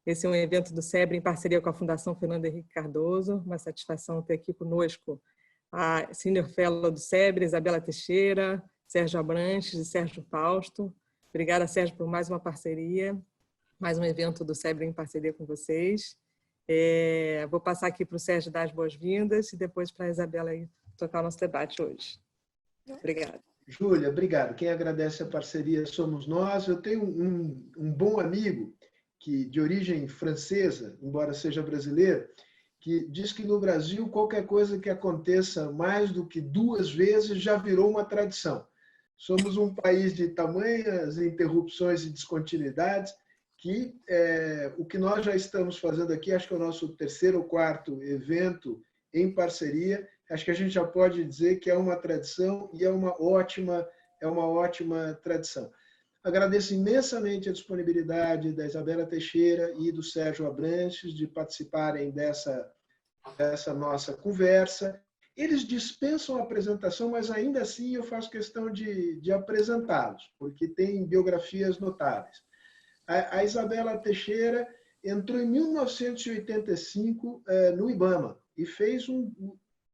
Esse é um evento do SEBRE em parceria com a Fundação Fernando Henrique Cardoso. Uma satisfação ter aqui conosco a Senior Fellow do SEBRE, Isabela Teixeira, Sérgio Abranches e Sérgio Fausto. Obrigada, Sérgio, por mais uma parceria, mais um evento do SEBRE em parceria com vocês. Vou passar aqui para o Sérgio dar as boas-vindas e depois para a Isabela aí tocar o nosso debate hoje. Obrigada. Júlia, obrigado. Quem agradece a parceria somos nós. Eu tenho um bom amigo de origem francesa, embora seja brasileiro, que diz que no Brasil qualquer coisa que aconteça mais do que 2 vezes já virou uma tradição. Somos um país de tamanhas interrupções e descontinuidades que o que nós já estamos fazendo aqui, acho que é o nosso 3º ou 4º evento em parceria, acho que a gente já pode dizer que é uma tradição e é uma ótima tradição. Agradeço imensamente a disponibilidade da Isabela Teixeira e do Sérgio Abranches de participarem dessa nossa conversa. Eles dispensam a apresentação, mas ainda assim eu faço questão de apresentá-los, porque têm biografias notáveis. A Isabela Teixeira entrou em 1985 no IBAMA e fez um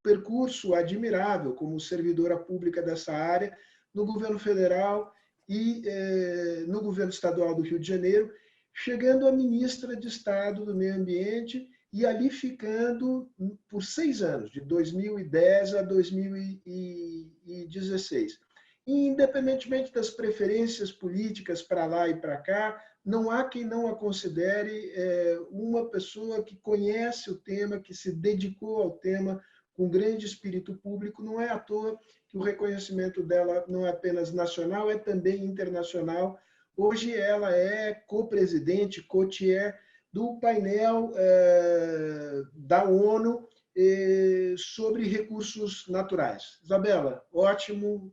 percurso admirável como servidora pública dessa área no governo federal e no governo estadual do Rio de Janeiro, chegando a ministra de Estado do Meio Ambiente e ali ficando por 6 anos, de 2010 a 2016. E, independentemente das preferências políticas para lá e para cá, não há quem não a considere uma pessoa que conhece o tema, que se dedicou ao tema com grande espírito público. Não é à toa que o reconhecimento dela não é apenas nacional, é também internacional. Hoje ela é co-presidente, co-chair do painel da ONU sobre recursos naturais. Isabela, ótimo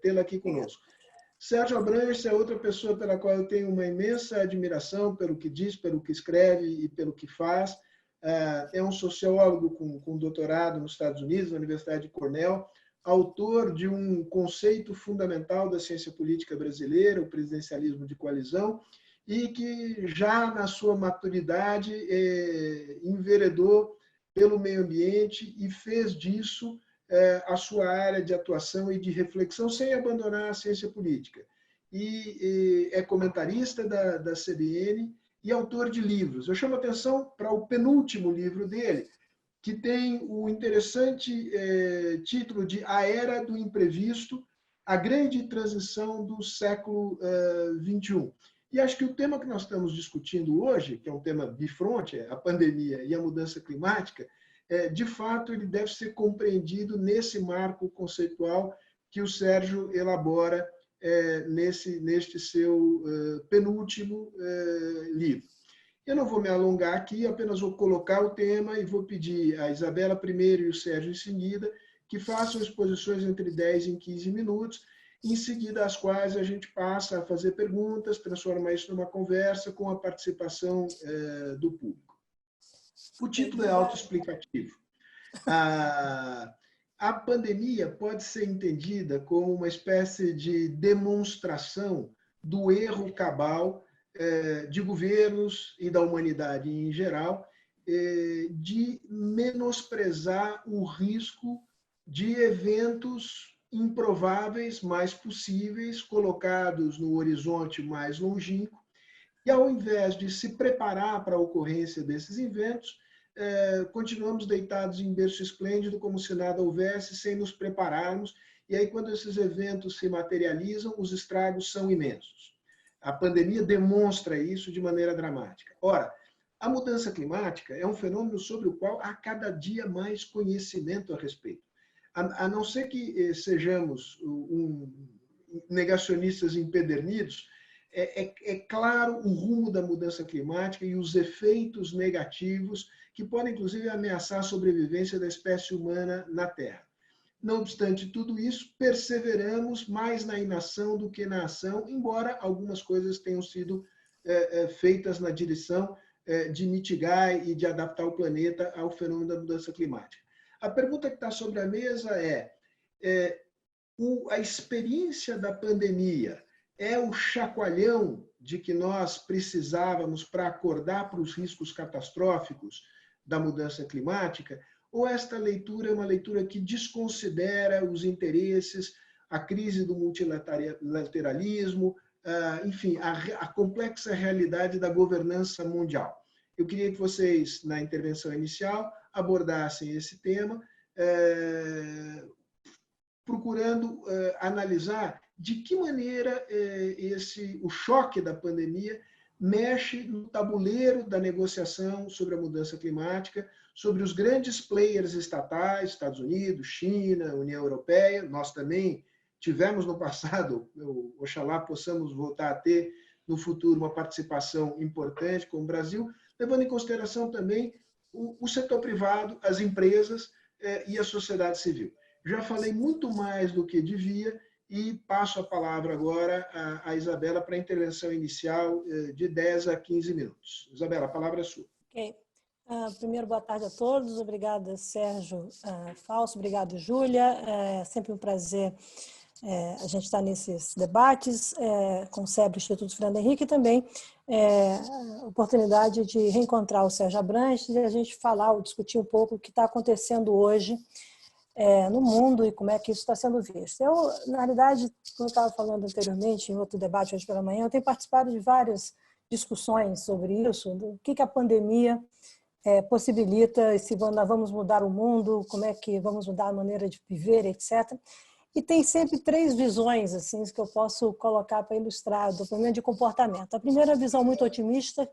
tê-la aqui conosco. Sérgio Abranches é outra pessoa pela qual eu tenho uma imensa admiração pelo que diz, pelo que escreve e pelo que faz. É um sociólogo com doutorado nos Estados Unidos, na Universidade de Cornell, autor de um conceito fundamental da ciência política brasileira, o presidencialismo de coalizão, e que já na sua maturidade enveredou pelo meio ambiente e fez disso a sua área de atuação e de reflexão sem abandonar a ciência política. E é comentarista da CBN e autor de livros. Eu chamo a atenção para o penúltimo livro dele, que tem o interessante título de A Era do Imprevisto, a grande transição do século XXI. E acho que o tema que nós estamos discutindo hoje, que é um tema bifronte, a pandemia e a mudança climática, de fato, ele deve ser compreendido nesse marco conceitual que o Sérgio elabora neste seu penúltimo livro. Eu não vou me alongar aqui, apenas vou colocar o tema e vou pedir a Isabela primeiro e o Sérgio em seguida que façam exposições entre 10 e 15 minutos, em seguida às quais a gente passa a fazer perguntas, transforma isso numa conversa com a participação do público. O título é autoexplicativo. A pandemia pode ser entendida como uma espécie de demonstração do erro cabal de governos e da humanidade em geral de menosprezar o risco de eventos improváveis, mais possíveis, colocados no horizonte mais longínquo, e ao invés de se preparar para a ocorrência desses eventos, continuamos deitados em berço esplêndido, como se nada houvesse, sem nos prepararmos, e aí quando esses eventos se materializam, os estragos são imensos. A pandemia demonstra isso de maneira dramática. Ora, a mudança climática é um fenômeno sobre o qual há cada dia mais conhecimento a respeito. A não ser que sejamos negacionistas empedernidos, é claro o rumo da mudança climática e os efeitos negativos que podem, inclusive, ameaçar a sobrevivência da espécie humana na Terra. Não obstante tudo isso, perseveramos mais na inação do que na ação, embora algumas coisas tenham sido feitas na direção de mitigar e de adaptar o planeta ao fenômeno da mudança climática. A pergunta que está sobre a mesa a experiência da pandemia, é o chacoalhão de que nós precisávamos para acordar para os riscos catastróficos da mudança climática? Ou esta leitura é uma leitura que desconsidera os interesses, a crise do multilateralismo, enfim, a complexa realidade da governança mundial? Eu queria que vocês, na intervenção inicial, abordassem esse tema, procurando analisar de que maneira o choque da pandemia mexe no tabuleiro da negociação sobre a mudança climática, sobre os grandes players estatais, Estados Unidos, China, União Europeia. Nós também tivemos no passado, oxalá possamos voltar a ter no futuro uma participação importante com o Brasil, levando em consideração também o setor privado, as empresas e a sociedade civil. Já falei muito mais do que devia e passo a palavra agora à Isabela para a intervenção inicial de 10 a 15 minutos. Isabela, a palavra é sua. Ok. Primeiro, boa tarde a todos. Obrigada, Sérgio Fausto. Obrigado, Júlia. É sempre um prazer a gente estar nesses debates com o SEBRE, Instituto Fernando Henrique, e também a oportunidade de reencontrar o Sérgio Abranches e a gente falar ou discutir um pouco o que está acontecendo hoje no mundo e como é que isso está sendo visto. Eu, na realidade, como eu estava falando anteriormente, em outro debate hoje pela manhã, eu tenho participado de várias discussões sobre isso, do que a pandemia possibilita, se nós vamos mudar o mundo, como é que vamos mudar a maneira de viver, etc. E tem sempre três visões assim, que eu posso colocar para ilustrar do problema de comportamento. A primeira visão muito otimista,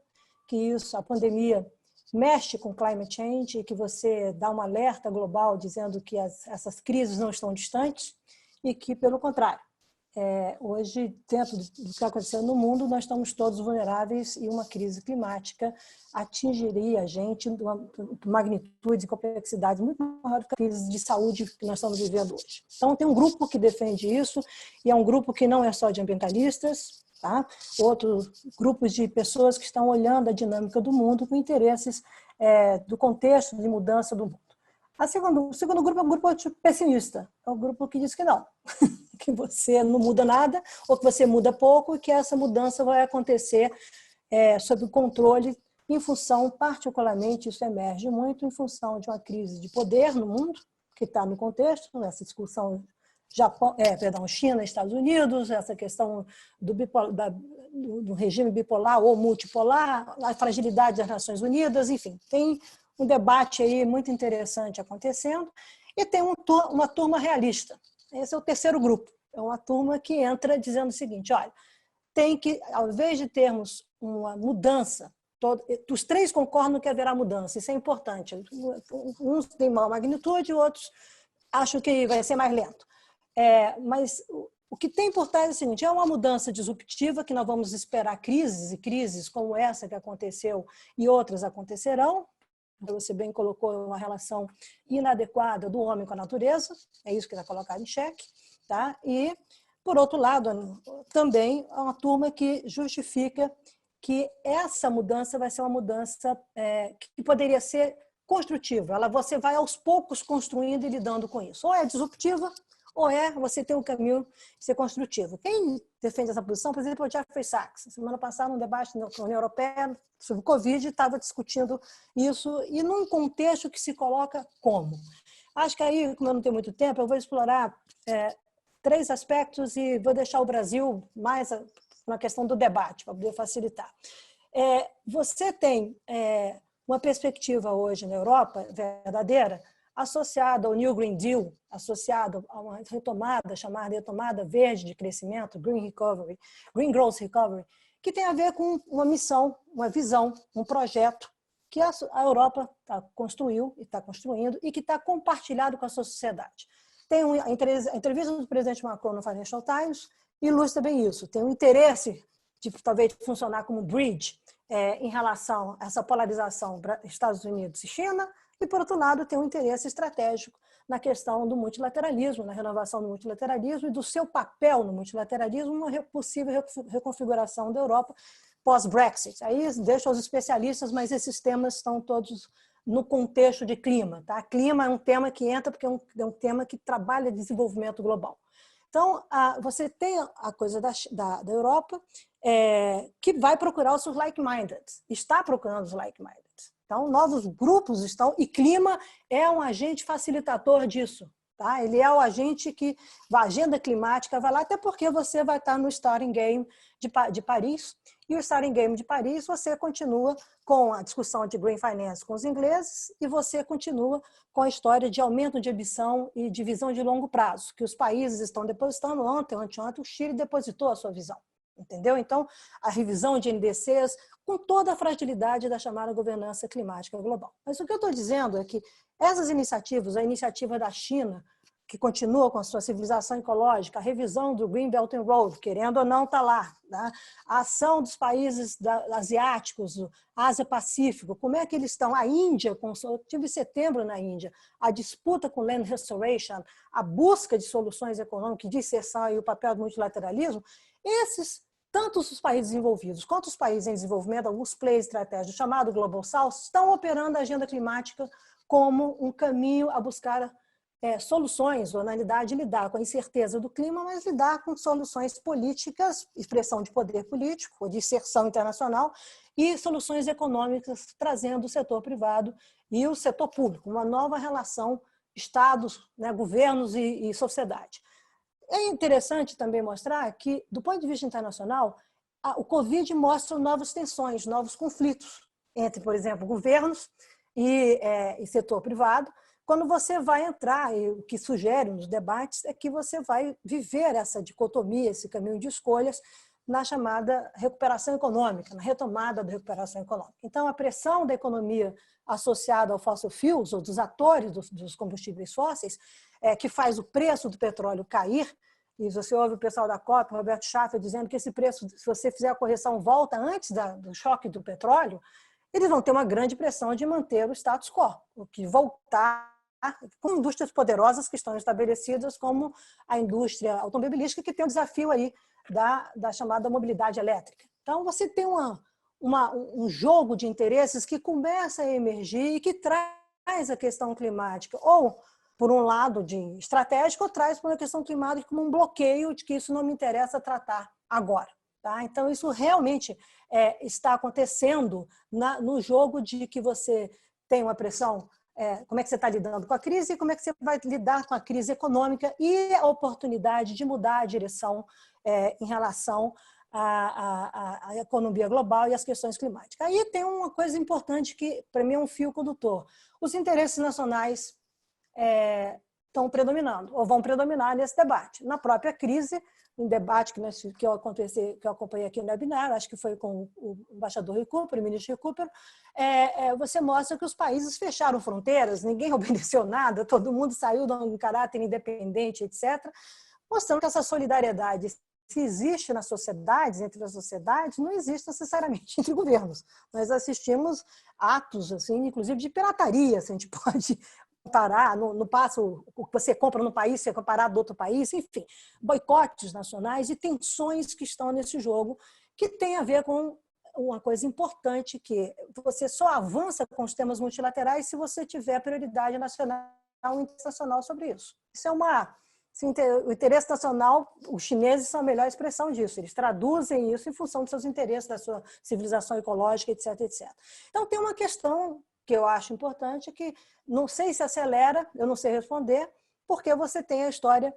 que a pandemia mexe com climate change e que você dá um alerta global dizendo que essas crises não estão distantes e que, pelo contrário, hoje, dentro do que está acontecendo no mundo, nós estamos todos vulneráveis e uma crise climática atingiria a gente de uma magnitude e complexidade muito maior do que a crise de saúde que nós estamos vivendo hoje. Então, tem um grupo que defende isso e é um grupo que não é só de ambientalistas, tá? Outros grupos de pessoas que estão olhando a dinâmica do mundo com interesses do contexto de mudança do mundo. O segundo grupo é um grupo pessimista, é o grupo que diz que não, que você não muda nada ou que você muda pouco e que essa mudança vai acontecer sob controle em função, particularmente, isso emerge muito em função de uma crise de poder no mundo, que está no contexto, nessa discussão China, Estados Unidos, essa questão do regime bipolar ou multipolar, a fragilidade das Nações Unidas, enfim, tem um debate aí muito interessante acontecendo e tem uma turma realista. Esse é o terceiro grupo, é uma turma que entra dizendo o seguinte, olha, tem que, ao invés de termos uma mudança, os três concordam que haverá mudança, isso é importante, uns têm maior magnitude, outros acham que vai ser mais lento. Mas o que tem por trás é o seguinte, é uma mudança disruptiva que nós vamos esperar crises, e crises como essa que aconteceu e outras acontecerão. Você bem colocou uma relação inadequada do homem com a natureza, é isso que está colocado em xeque. Tá? E, por outro lado, também é uma turma que justifica que essa mudança vai ser uma mudança que poderia ser construtiva. Você vai aos poucos construindo e lidando com isso. Ou é disruptiva, ou você tem um caminho de ser construtivo. Quem defende essa posição, por exemplo, é o Jeffrey Sachs. Semana passada, num debate na União Europeia sobre o Covid, estava discutindo isso e num contexto que se coloca como. Acho que aí, como eu não tenho muito tempo, eu vou explorar três aspectos e vou deixar o Brasil mais na questão do debate, para poder facilitar. Você tem uma perspectiva hoje na Europa verdadeira, associada ao New Green Deal, associado a uma retomada, chamada retomada verde de crescimento, Green Growth Recovery, que tem a ver com uma missão, uma visão, um projeto que a Europa construiu e está construindo e que está compartilhado com a sua sociedade. Tem a entrevista do presidente Macron no Financial Times ilustra bem isso. Tem um interesse de talvez funcionar como bridge em relação a essa polarização Estados Unidos e China, e, por outro lado, tem um interesse estratégico na questão do multilateralismo, na renovação do multilateralismo e do seu papel no multilateralismo, uma possível reconfiguração da Europa pós-Brexit. Aí deixo aos especialistas, mas esses temas estão todos no contexto de clima. Tá? Clima é um tema que entra porque é um tema que trabalha desenvolvimento global. Então, você tem a coisa da Europa, que vai procurar os like-minded, está procurando os like-minded. Então, novos grupos estão, e clima é um agente facilitador disso. Tá? Ele é o agente que, a agenda climática vai lá, até porque você vai estar no Starting Game de Paris, e o Starting Game de Paris você continua com a discussão de Green Finance com os ingleses e você continua com a história de aumento de ambição e de visão de longo prazo, que os países estão depositando anteontem, o Chile depositou a sua visão. Entendeu? Então, a revisão de NDCs com toda a fragilidade da chamada governança climática global. Mas o que eu estou dizendo é que essas iniciativas, a iniciativa da China, que continua com a sua civilização ecológica, a revisão do Green Belt and Road, querendo ou não está lá, né? A ação dos países asiáticos, Ásia-Pacífico, como é que eles estão? A Índia, eu tive setembro na Índia, a disputa com Land Restoration, a busca de soluções econômicas, de inserção e o papel do multilateralismo, tanto os países envolvidos quanto os países em desenvolvimento, alguns players estratégicos, chamado Global South, estão operando a agenda climática como um caminho a buscar soluções, ou na realidade lidar com a incerteza do clima, mas lidar com soluções políticas, expressão de poder político, ou de inserção internacional, e soluções econômicas, trazendo o setor privado e o setor público, uma nova relação Estados, né, governos e sociedade. É interessante também mostrar que, do ponto de vista internacional, o Covid mostra novas tensões, novos conflitos entre, por exemplo, governos e setor privado. Quando você vai entrar, e o que sugere nos debates é que você vai viver essa dicotomia, esse caminho de escolhas, na chamada recuperação econômica, na retomada da recuperação econômica. Então, a pressão da economia associada ao fossil fuels, ou dos atores dos combustíveis fósseis, que faz o preço do petróleo cair, e você ouve o pessoal da COP, Roberto Schaffer, dizendo que esse preço, se você fizer a correção volta antes do choque do petróleo, eles vão ter uma grande pressão de manter o status quo, o que voltar com indústrias poderosas que estão estabelecidas, como a indústria automobilística, que tem o desafio aí da chamada mobilidade elétrica. Então, você tem um jogo de interesses que começa a emergir e que traz a questão climática, ou por um lado de estratégico, ou traz por uma questão climática como um bloqueio de que isso não me interessa tratar agora. Tá? Então, isso realmente está acontecendo no jogo de que você tem uma pressão, como é que você está lidando com a crise e como é que você vai lidar com a crise econômica e a oportunidade de mudar a direção em relação à economia global e às questões climáticas. Aí tem uma coisa importante que, para mim, é um fio condutor. Os interesses nacionais estão predominando, ou vão predominar nesse debate. Na própria crise, um debate que eu acompanhei aqui no webinar, acho que foi com o embaixador Roy Cooper, o ministro Roy Cooper, você mostra que os países fecharam fronteiras, ninguém obedeceu nada, todo mundo saiu em caráter independente, etc., mostrando que essa solidariedade, se existe nas sociedades, entre as sociedades, não existe necessariamente entre governos. Nós assistimos atos, assim, inclusive de pirataria, se a gente pode comparar, no passo, o que você compra no país, você comparar do outro país, enfim, boicotes nacionais e tensões que estão nesse jogo, que tem a ver com uma coisa importante, que você só avança com os temas multilaterais se você tiver prioridade nacional e internacional sobre isso. Isso é o interesse nacional, os chineses são a melhor expressão disso, eles traduzem isso em função dos seus interesses, da sua civilização ecológica, etc, etc. Então, tem uma questão que eu acho importante, que não sei se acelera, eu não sei responder, porque você tem a história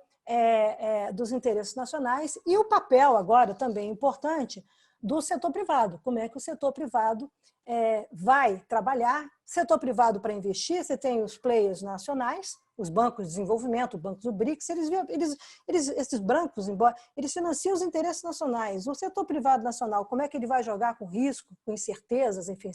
dos interesses nacionais e o papel agora também importante do setor privado. Como é que o setor privado vai trabalhar? Setor privado para investir, você tem os players nacionais, os bancos de desenvolvimento, os bancos do BRICS, esses bancos, eles financiam os interesses nacionais. O setor privado nacional, como é que ele vai jogar com risco, com incertezas, enfim,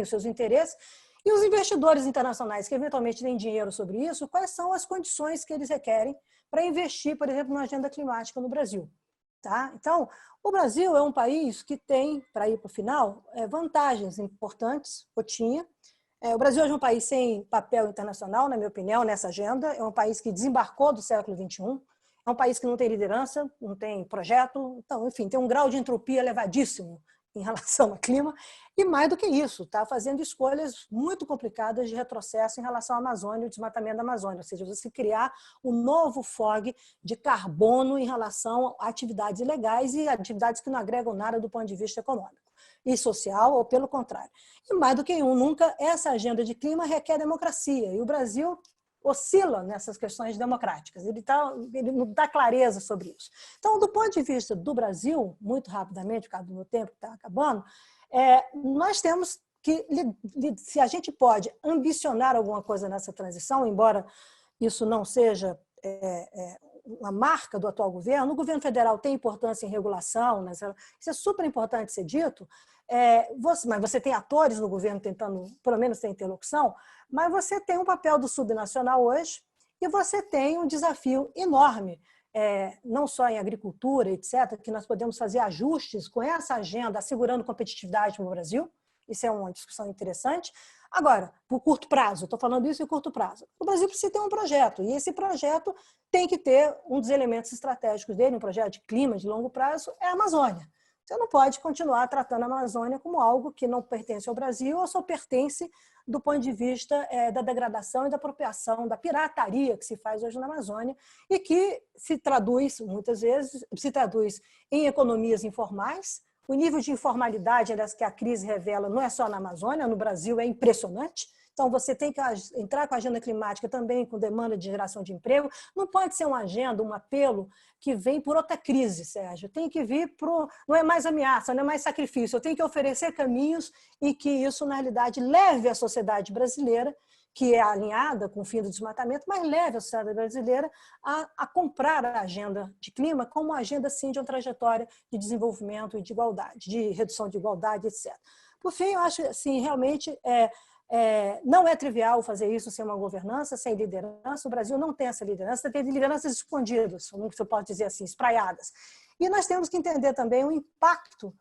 os seus interesses? E os investidores internacionais que eventualmente têm dinheiro sobre isso, quais são as condições que eles requerem para investir, por exemplo, na agenda climática no Brasil? Tá? Então, o Brasil é um país que tem, para ir para o final, vantagens importantes, tinha. O Brasil hoje é um país sem papel internacional, na minha opinião, nessa agenda. É um país que desembarcou do século XXI. É um país que não tem liderança, não tem projeto. Então, enfim, tem um grau de entropia elevadíssimo em relação ao clima, e mais do que isso, está fazendo escolhas muito complicadas de retrocesso em relação à Amazônia e o desmatamento da Amazônia, ou seja, você criar um novo FOG de carbono em relação a atividades ilegais e atividades que não agregam nada do ponto de vista econômico e social, ou pelo contrário. E mais do que nunca, essa agenda de clima requer democracia, e o Brasil oscila nessas questões democráticas, ele não dá clareza sobre isso. Então, do ponto de vista do Brasil, muito rapidamente, por causa do meu tempo que está acabando, nós temos que, se a gente pode ambicionar alguma coisa nessa transição, embora isso não seja uma marca do atual governo, o governo federal tem importância em regulação, né? Isso é super importante ser dito, mas você tem atores no governo tentando, pelo menos, ter interlocução, mas você tem um papel do subnacional hoje e você tem um desafio enorme, não só em agricultura, etc., que nós podemos fazer ajustes com essa agenda, assegurando competitividade no Brasil. Isso é uma discussão interessante. Agora, por curto prazo, estou falando isso em curto prazo, o Brasil precisa ter um projeto, e esse projeto tem que ter um dos elementos estratégicos dele, um projeto de clima de longo prazo, é a Amazônia. Você não pode continuar tratando a Amazônia como algo que não pertence ao Brasil ou só pertence do ponto de vista da degradação e da apropriação, da pirataria que se faz hoje na Amazônia e que se traduz, muitas vezes, em economias informais. O nível de informalidade que a crise revela não é só na Amazônia, no Brasil é impressionante. Então, você tem que entrar com a agenda climática também com demanda de geração de emprego. Não pode ser uma agenda, um apelo que vem por outra crise, Sérgio. Tem que vir não é mais ameaça, não é mais sacrifício. Eu tenho que oferecer caminhos e que isso, na realidade, leve a sociedade brasileira, que é alinhada com o fim do desmatamento, mas leve a sociedade brasileira a comprar a agenda de clima como uma agenda, sim, de uma trajetória de desenvolvimento e de igualdade, de redução de igualdade, etc. Por fim, eu acho, assim, realmente... não é trivial fazer isso sem uma governança, sem liderança. O Brasil não tem essa liderança, tem lideranças escondidas, como você pode dizer assim, espraiadas. E nós temos que entender também o impacto.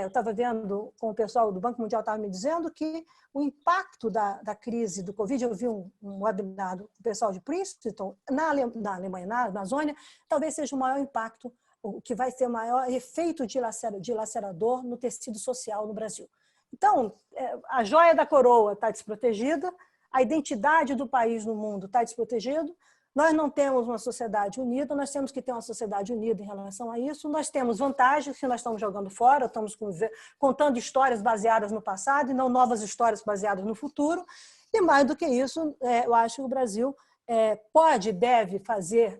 Eu estava vendo com o pessoal do Banco Mundial, estava me dizendo que o impacto da crise do Covid, eu vi um webinar do pessoal de Princeton, na Alemanha, na Amazônia, talvez seja o maior impacto, o que vai ter o maior efeito dilacerador no tecido social no Brasil. Então, a joia da coroa está desprotegida, a identidade do país no mundo está desprotegida, nós não temos uma sociedade unida, nós temos que ter uma sociedade unida em relação a isso, nós temos vantagens que nós estamos jogando fora, estamos contando histórias baseadas no passado e não novas histórias baseadas no futuro, e mais do que isso, eu acho que o Brasil pode e deve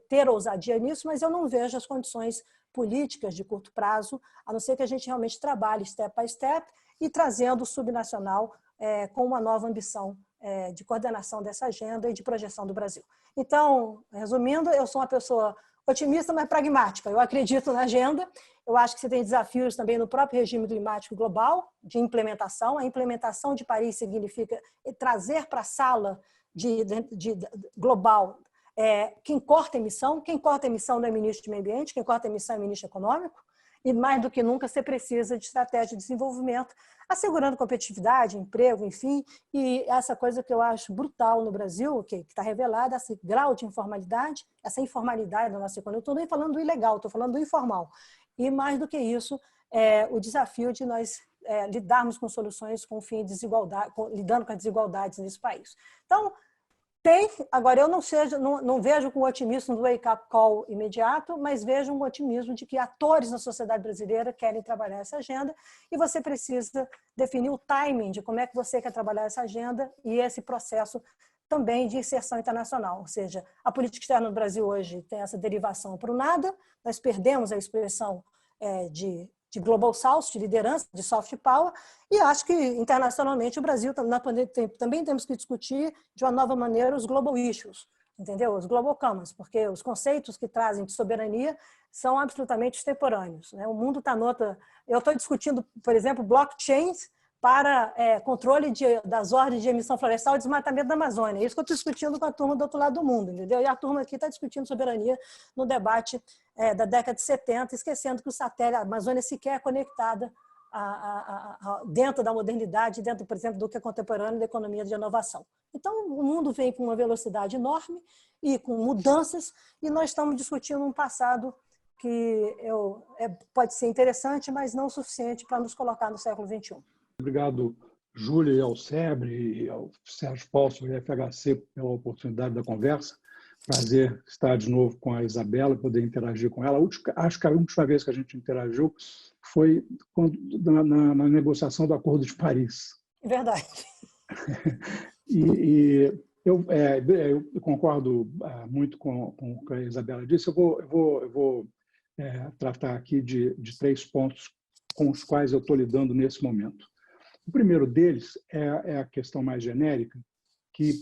ter ousadia nisso, mas eu não vejo as condições políticas de curto prazo, a não ser que a gente realmente trabalhe step by step e trazendo o subnacional com uma nova ambição de coordenação dessa agenda e de projeção do Brasil. Então, resumindo, eu sou uma pessoa otimista, mas pragmática. Eu acredito na agenda, eu acho que você tem desafios também no próprio regime climático global, de implementação. A implementação de Paris significa trazer para a sala global quem corta emissão não é ministro de meio ambiente, quem corta emissão é ministro econômico, e mais do que nunca você precisa de estratégia de desenvolvimento, assegurando competitividade, emprego, enfim, e essa coisa que eu acho brutal no Brasil, que está revelada, esse grau de informalidade, essa informalidade da nossa economia. Eu estou nem falando do ilegal, estou falando do informal. E mais do que isso, o desafio de nós lidarmos com soluções com o fim de desigualdade, lidando com as desigualdades nesse país. Então, agora eu não vejo com otimismo do wake-up call imediato, mas vejo um otimismo de que atores na sociedade brasileira querem trabalhar essa agenda e você precisa definir o timing de como é que você quer trabalhar essa agenda e esse processo também de inserção internacional. Ou seja, a política externa do Brasil hoje tem essa derivação para o nada, nós perdemos a expressão de Global South, de liderança, de soft power, e acho que internacionalmente o Brasil também temos que discutir de uma nova maneira os global issues, entendeu? Os global commons, porque os conceitos que trazem de soberania são absolutamente extemporâneos, né? O mundo está noutra... Eu estou discutindo, por exemplo, blockchains para controle das ordens de emissão florestal e desmatamento da Amazônia. É isso que eu estou discutindo com a turma do outro lado do mundo, entendeu? E a turma aqui está discutindo soberania no debate da década de 70, esquecendo que a Amazônia sequer é conectada dentro da modernidade, dentro, por exemplo, do que é contemporâneo da economia de inovação. Então, o mundo vem com uma velocidade enorme e com mudanças, e nós estamos discutindo um passado que pode ser interessante, mas não o suficiente para nos colocar no século XXI. Obrigado, Júlia, e ao SEBRE, e ao Sérgio Paulo e ao FHC pela oportunidade da conversa. Prazer estar de novo com a Isabela, poder interagir com ela. Acho que a última vez que a gente interagiu foi na negociação do Acordo de Paris. Verdade. Eu concordo muito com o que a Isabela disse. Eu vou tratar aqui de 3 pontos com os quais eu estou lidando nesse momento. O primeiro deles é a questão mais genérica, que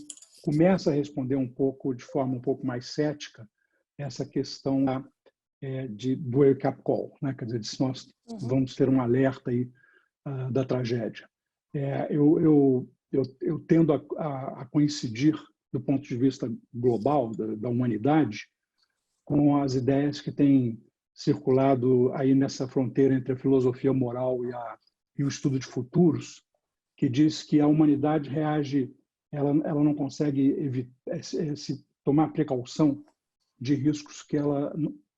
começa a responder de forma um pouco mais cética essa questão do wake-up call, né? Quer dizer, se nós vamos ter um alerta aí da tragédia. Eu tendo a coincidir, do ponto de vista global, da humanidade, com as ideias que têm circulado aí nessa fronteira entre a filosofia moral e o estudo de futuros, que diz que a humanidade reage, ela não consegue se tomar precaução de riscos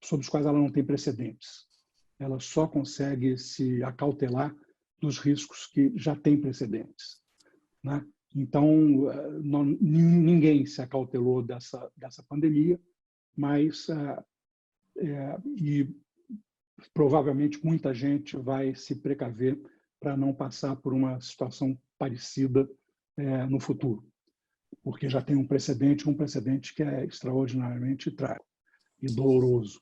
sobre os quais ela não tem precedentes. Ela só consegue se acautelar dos riscos que já têm precedentes, né? Então, ninguém se acautelou dessa pandemia, mas e provavelmente muita gente vai se precaver para não passar por uma situação parecida no futuro, porque já tem um precedente que é extraordinariamente trágico e doloroso.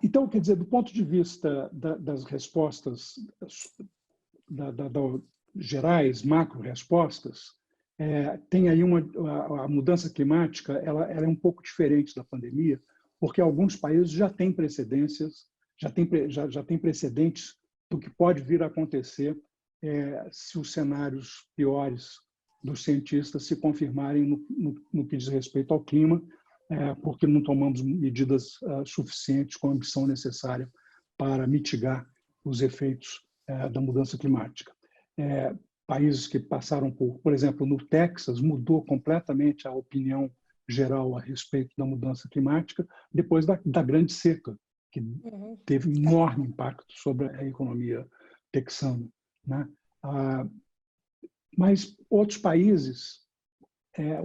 Então, quer dizer, do ponto de vista das respostas gerais, macro-respostas, tem aí a mudança climática, ela é um pouco diferente da pandemia, porque alguns países já têm precedentes do que pode vir a acontecer se os cenários piores dos cientistas se confirmarem no que diz respeito ao clima, porque não tomamos medidas suficientes com a ambição necessária para mitigar os efeitos da mudança climática. Países que passaram por exemplo, no Texas, mudou completamente a opinião geral a respeito da mudança climática depois da grande seca, que teve um enorme impacto sobre a economia texana, né? Mas outros países,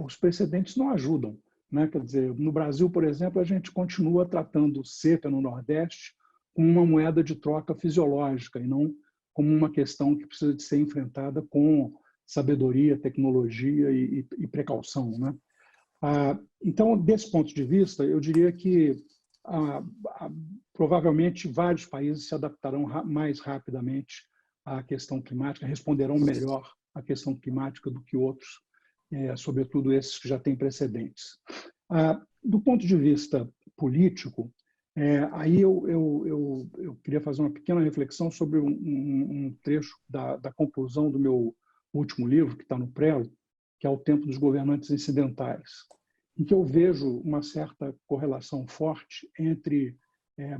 os precedentes não ajudam, né? Quer dizer, no Brasil, por exemplo, a gente continua tratando seca no Nordeste como uma moeda de troca fisiológica e não como uma questão que precisa de ser enfrentada com sabedoria, tecnologia e precaução, né? Então, desse ponto de vista, eu diria que provavelmente vários países se adaptarão mais rapidamente à questão climática, responderão melhor à questão climática do que outros, sobretudo esses que já têm precedentes. Do ponto de vista político, aí eu queria fazer uma pequena reflexão sobre um trecho da conclusão do meu último livro, que está no prelo, que é O Tempo dos Governantes Incidentais, em que eu vejo uma certa correlação forte entre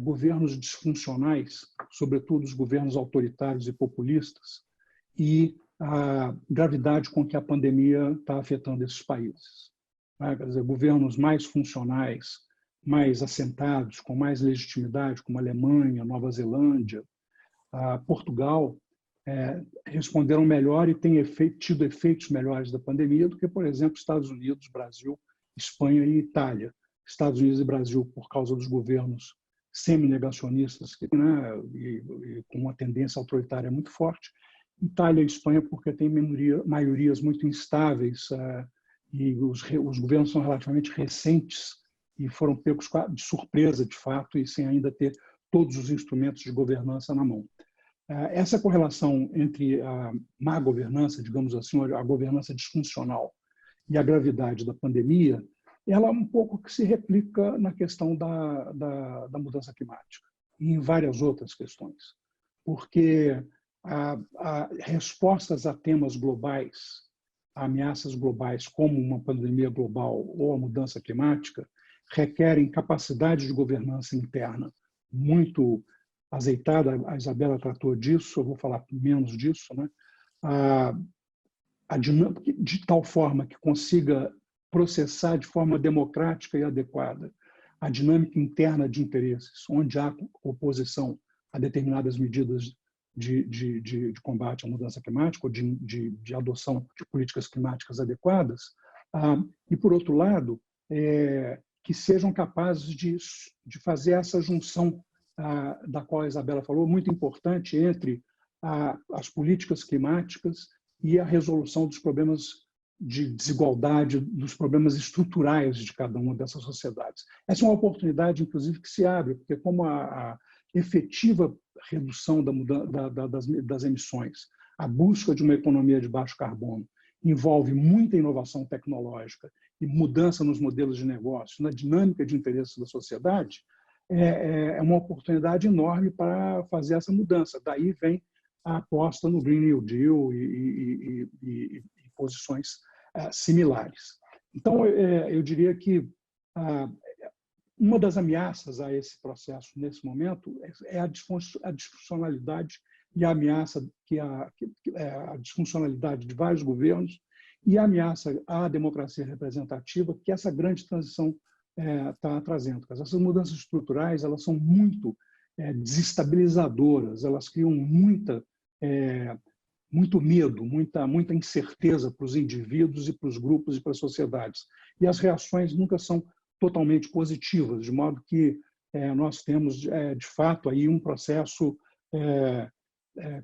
governos disfuncionais, sobretudo os governos autoritários e populistas, e a gravidade com que a pandemia está afetando esses países. Quer dizer, governos mais funcionais, mais assentados, com mais legitimidade, como a Alemanha, Nova Zelândia, Portugal, responderam melhor e têm tido efeitos melhores da pandemia do que, por exemplo, Estados Unidos, Brasil, Espanha e Itália. Estados Unidos e Brasil, por causa dos governos semi-negacionistas, né, e com uma tendência autoritária muito forte. Itália e Espanha, porque tem maiorias muito instáveis e os governos são relativamente recentes e foram pegos de surpresa, de fato, e sem ainda ter todos os instrumentos de governança na mão. Essa correlação entre a má governança, digamos assim, a governança disfuncional e a gravidade da pandemia, ela é um pouco que se replica na questão da mudança climática e em várias outras questões, porque respostas a temas globais, a ameaças globais como uma pandemia global ou a mudança climática, requerem capacidade de governança interna muito azeitada. A Isabela tratou disso, eu vou falar menos disso, né? De tal forma que consiga processar de forma democrática e adequada a dinâmica interna de interesses, onde há oposição a determinadas medidas de combate à mudança climática ou de adoção de políticas climáticas adequadas, e, por outro lado, que sejam capazes de fazer essa junção da qual a Isabela falou, muito importante, entre as políticas climáticas e a resolução dos problemas de desigualdade, dos problemas estruturais de cada uma dessas sociedades. Essa é uma oportunidade, inclusive, que se abre, porque como a efetiva redução das emissões, a busca de uma economia de baixo carbono, envolve muita inovação tecnológica e mudança nos modelos de negócio, na dinâmica de interesses da sociedade, é uma oportunidade enorme para fazer essa mudança. Daí vem a aposta no Green New Deal e posições similares. Então, eu diria que uma das ameaças a esse processo, nesse momento, é a disfuncionalidade e a ameaça a disfuncionalidade de vários governos e a ameaça à democracia representativa que essa grande transição está trazendo. Essas mudanças estruturais, elas são muito desestabilizadoras, elas criam muito medo, muita incerteza para os indivíduos e para os grupos e para as sociedades. E as reações nunca são totalmente positivas, de modo que nós temos, de fato, aí um processo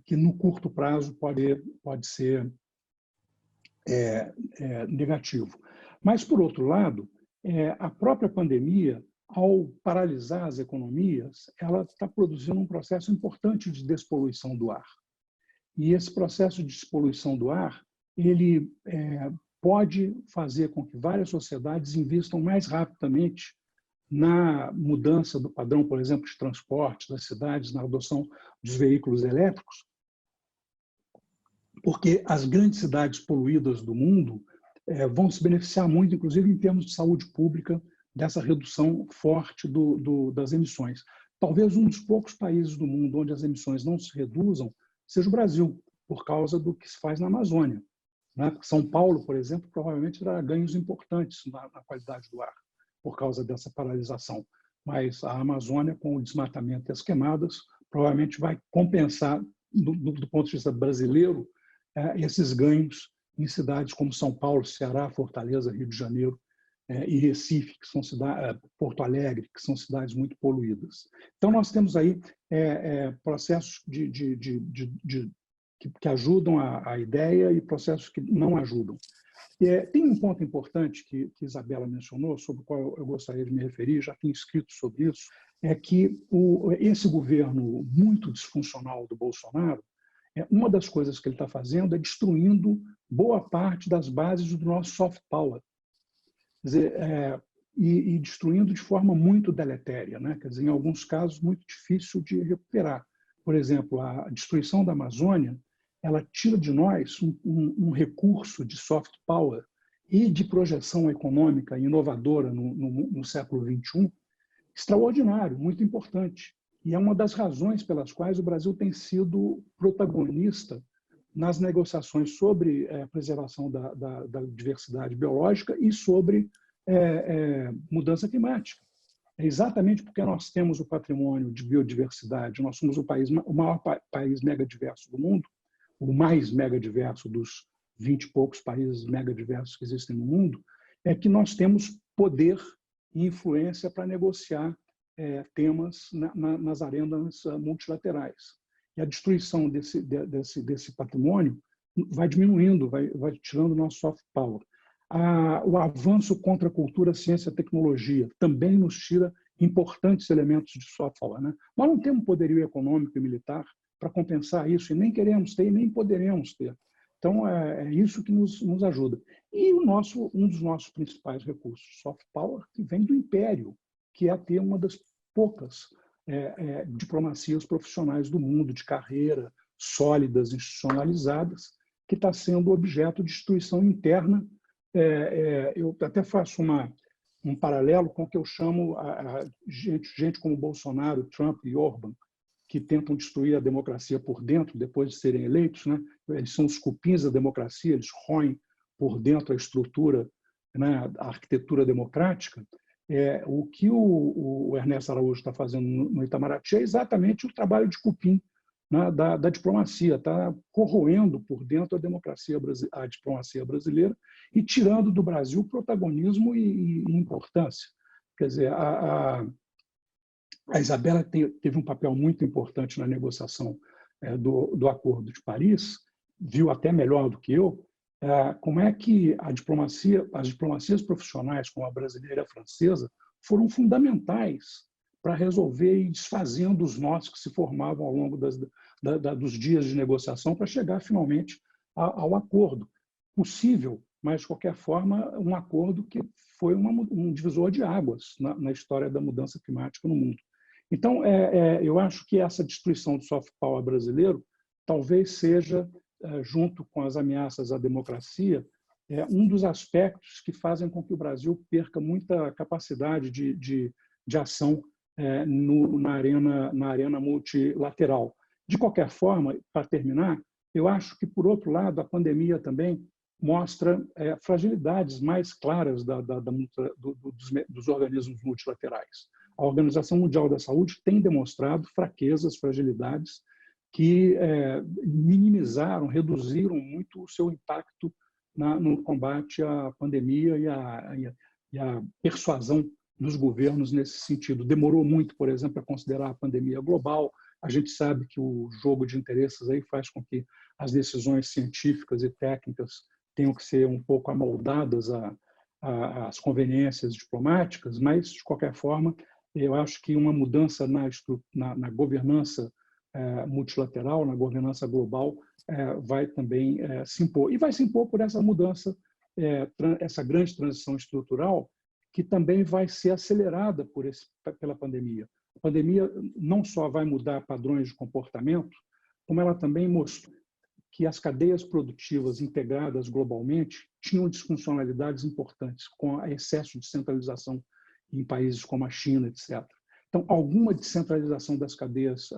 que, no curto prazo, pode ser negativo. Mas, por outro lado, a própria pandemia, ao paralisar as economias, ela está produzindo um processo importante de despoluição do ar. E esse processo de despoluição do ar, ele pode fazer com que várias sociedades investam mais rapidamente na mudança do padrão, por exemplo, de transporte das cidades, na adoção dos veículos elétricos, porque as grandes cidades poluídas do mundo vão se beneficiar muito, inclusive em termos de saúde pública, dessa redução forte das emissões. Talvez um dos poucos países do mundo onde as emissões não se reduzam seja o Brasil, por causa do que se faz na Amazônia. São Paulo, por exemplo, provavelmente terá ganhos importantes na qualidade do ar, por causa dessa paralisação. Mas a Amazônia, com o desmatamento e as queimadas, provavelmente vai compensar, do ponto de vista brasileiro, esses ganhos em cidades como São Paulo, Ceará, Fortaleza, Rio de Janeiro e Recife, que são Porto Alegre, que são cidades muito poluídas. Então, nós temos aí processos que ajudam a ideia e processos que não ajudam. Tem um ponto importante que Isabela mencionou, sobre o qual eu gostaria de me referir, já tenho escrito sobre isso, é que esse governo muito disfuncional do Bolsonaro, uma das coisas que ele está fazendo é destruindo boa parte das bases do nosso soft power. Quer dizer, e destruindo de forma muito deletéria, né? Quer dizer, em alguns casos, muito difícil de recuperar. Por exemplo, a destruição da Amazônia, ela tira de nós um recurso de soft power e de projeção econômica inovadora no século XXI extraordinário, muito importante. E é uma das razões pelas quais o Brasil tem sido protagonista nas negociações sobre a preservação da diversidade biológica e sobre mudança climática. É exatamente porque nós temos o patrimônio de biodiversidade, nós somos o maior país megadiverso do mundo, o mais megadiverso dos 20 e poucos países megadiversos que existem no mundo, é que nós temos poder e influência para negociar temas nas arenas multilaterais. E a destruição desse patrimônio vai diminuindo, vai tirando o nosso soft power. O avanço contra a cultura, ciência e tecnologia também nos tira importantes elementos de soft power, né? Nós não temos poderio econômico e militar para compensar isso, e nem queremos ter, e nem poderemos ter. Então, é isso que nos ajuda. E um dos nossos principais recursos, soft power, que vem do Império, que é ter uma das poucas diplomacias profissionais do mundo, de carreira, sólidas, institucionalizadas, que está sendo objeto de destruição interna. Eu até faço um paralelo com o que eu chamo gente como Bolsonaro, Trump e Orbán, que tentam destruir a democracia por dentro, depois de serem eleitos, né? Eles são os cupins da democracia, eles roem por dentro a estrutura, né, a arquitetura democrática. O que o Ernesto Araújo está fazendo no Itamaraty é exatamente o trabalho de cupim, né, da diplomacia, está corroendo por dentro a diplomacia brasileira e tirando do Brasil protagonismo e importância. Quer dizer, a Isabela teve um papel muito importante na negociação do Acordo de Paris, viu até melhor do que eu, como é que as diplomacias profissionais, como a brasileira e a francesa, foram fundamentais para resolver e desfazendo os nós que se formavam ao longo dos dias de negociação para chegar finalmente ao acordo possível, mas de qualquer forma um acordo que foi um divisor de águas na história da mudança climática no mundo. Então, eu acho que essa destruição do soft power brasileiro talvez seja, junto com as ameaças à democracia, um dos aspectos que fazem com que o Brasil perca muita capacidade de ação na arena multilateral. De qualquer forma, para terminar, eu acho que, por outro lado, a pandemia também mostra fragilidades mais claras dos organismos multilaterais. A Organização Mundial da Saúde tem demonstrado fraquezas, fragilidades que minimizaram, reduziram muito o seu impacto no combate à pandemia e à persuasão dos governos nesse sentido. Demorou muito, por exemplo, a considerar a pandemia global. A gente sabe que o jogo de interesses aí faz com que as decisões científicas e técnicas tenham que ser um pouco amoldadas às conveniências diplomáticas, mas, de qualquer forma, eu acho que uma mudança na governança multilateral, na governança global, vai também se impor. E vai se impor por essa mudança, essa grande transição estrutural, que também vai ser acelerada pela pandemia. A pandemia não só vai mudar padrões de comportamento, como ela também mostrou que as cadeias produtivas integradas globalmente tinham disfuncionalidades importantes, com excesso de centralização em países como a China, etc. Então, alguma descentralização das cadeias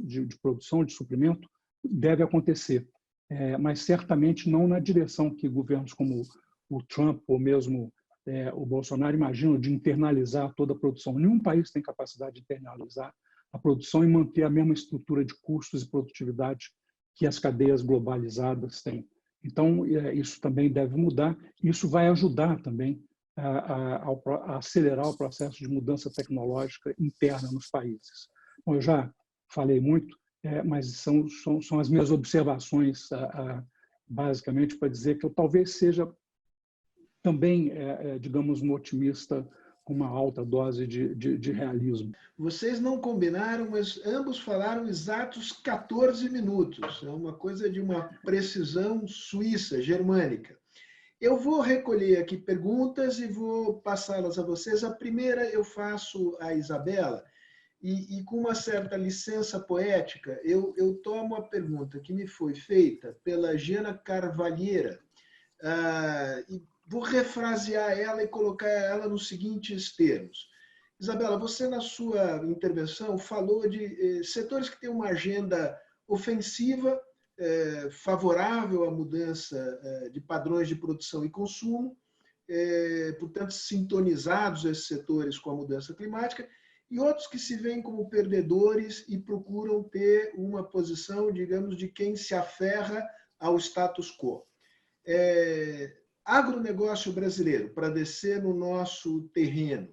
de produção, de suprimento, deve acontecer, mas certamente não na direção que governos como o Trump ou mesmo o Bolsonaro imaginam, de internalizar toda a produção. Nenhum país tem capacidade de internalizar a produção e manter a mesma estrutura de custos e produtividade que as cadeias globalizadas têm. Então, isso também deve mudar. Isso vai ajudar também a acelerar o processo de mudança tecnológica interna nos países. Bom, eu já falei muito, mas são as minhas observações, basicamente, para dizer que eu talvez seja também, digamos, um otimista com uma alta dose de realismo. Vocês não combinaram, mas ambos falaram exatos 14 minutos. É uma coisa de uma precisão suíça, germânica. Eu vou recolher aqui perguntas e vou passá-las a vocês. A primeira eu faço à Isabela, e com uma certa licença poética, eu tomo a pergunta que me foi feita pela Giana Carvalheira, e vou refrasear ela e colocar ela nos seguintes termos. Isabela, você na sua intervenção falou de setores que têm uma agenda ofensiva, favorável à mudança de padrões de produção e consumo, portanto, sintonizados esses setores com a mudança climática, e outros que se veem como perdedores e procuram ter uma posição, digamos, de quem se aferra ao status quo. Agronegócio brasileiro, para descer no nosso terreno,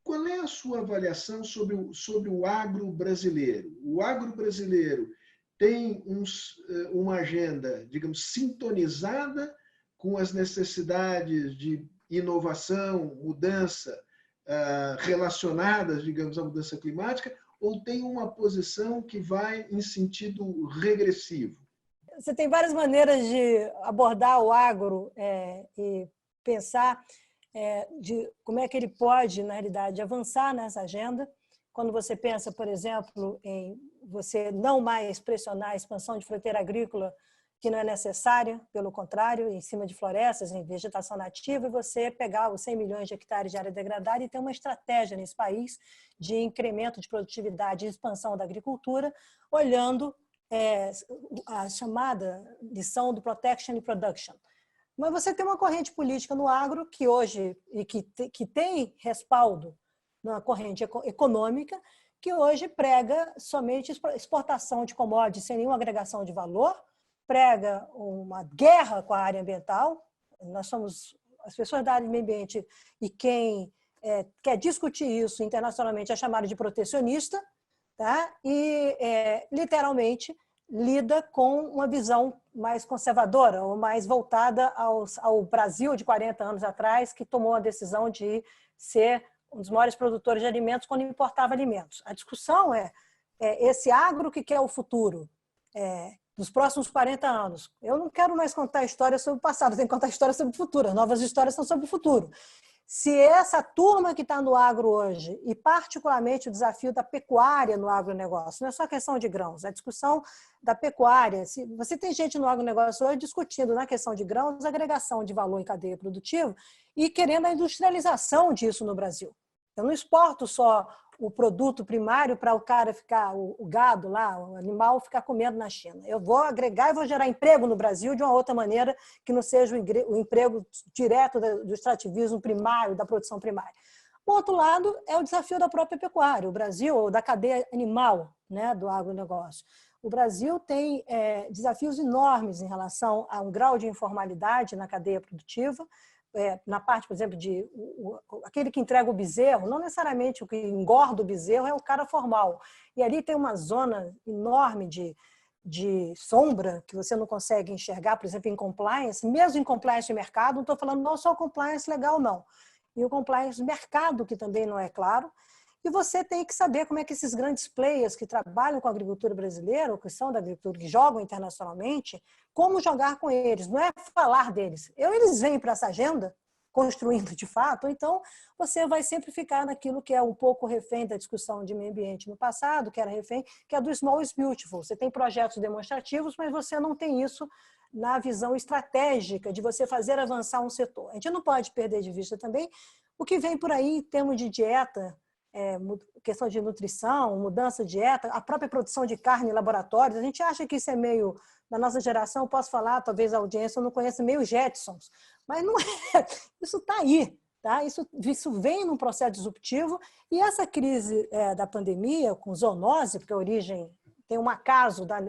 qual é a sua avaliação sobre o agro brasileiro? O agro brasileiro tem uma agenda, digamos, sintonizada com as necessidades de inovação, mudança, relacionadas, digamos, à mudança climática, ou tem uma posição que vai em sentido regressivo? Você tem várias maneiras de abordar o agro e pensar de como é que ele pode, na realidade, avançar nessa agenda. Quando você pensa, por exemplo, em você não mais pressionar a expansão de fronteira agrícola, que não é necessária, pelo contrário, em cima de florestas, em vegetação nativa, e você pegar os 100 milhões de hectares de área degradada e ter uma estratégia nesse país de incremento de produtividade e expansão da agricultura, olhando a chamada lição do Protection and Production. Mas você tem uma corrente política no agro que hoje, e que tem respaldo na corrente econômica, que hoje prega somente exportação de commodities sem nenhuma agregação de valor, prega uma guerra com a área ambiental. Nós somos as pessoas da área do meio ambiente, e quem quer discutir isso internacionalmente é chamado de protecionista, tá? E literalmente lida com uma visão mais conservadora ou mais voltada ao Brasil de 40 anos atrás, que tomou a decisão de ser um dos maiores produtores de alimentos quando importava alimentos. A discussão é esse agro que quer o futuro dos próximos 40 anos. Eu não quero mais contar histórias sobre o passado, eu tenho que contar histórias sobre o futuro. As novas histórias são sobre o futuro. Se essa turma que está no agro hoje, e particularmente o desafio da pecuária no agronegócio, não é só questão de grãos, a discussão da pecuária, se você tem gente no agronegócio hoje discutindo na questão de grãos, agregação de valor em cadeia produtiva e querendo a industrialização disso no Brasil. Eu não exporto só o produto primário para o cara ficar, o gado lá, o animal ficar comendo na China. Eu vou agregar e vou gerar emprego no Brasil de uma outra maneira que não seja o emprego direto do extrativismo primário, da produção primária. O outro lado é o desafio da própria pecuária. O Brasil, ou da cadeia animal, né, do agronegócio. O Brasil tem desafios enormes em relação a um grau de informalidade na cadeia produtiva, na parte, por exemplo, de aquele que entrega o bezerro, não necessariamente o que engorda o bezerro é o cara formal. E ali tem uma zona enorme de sombra que você não consegue enxergar, por exemplo, em compliance, mesmo em compliance de mercado, não estou falando não só o compliance legal, não. E o compliance de mercado, que também não é claro. E você tem que saber como é que esses grandes players que trabalham com a agricultura brasileira, ou que são da agricultura, que jogam internacionalmente, como jogar com eles. Não é falar deles. Eles vêm para essa agenda, construindo de fato, então você vai sempre ficar naquilo que é um pouco refém da discussão de meio ambiente no passado, que era refém, que é do small is beautiful. Você tem projetos demonstrativos, mas você não tem isso na visão estratégica de você fazer avançar um setor. A gente não pode perder de vista também o que vem por aí em termos de dieta, questão de nutrição, mudança de dieta, a própria produção de carne em laboratórios. A gente acha que isso é meio, na nossa geração, posso falar, talvez a audiência não conheça, meio Jetsons, mas não é. Isso está aí, tá? Isso vem num processo disruptivo, e essa crise da pandemia, com zoonose, porque a origem tem um acaso da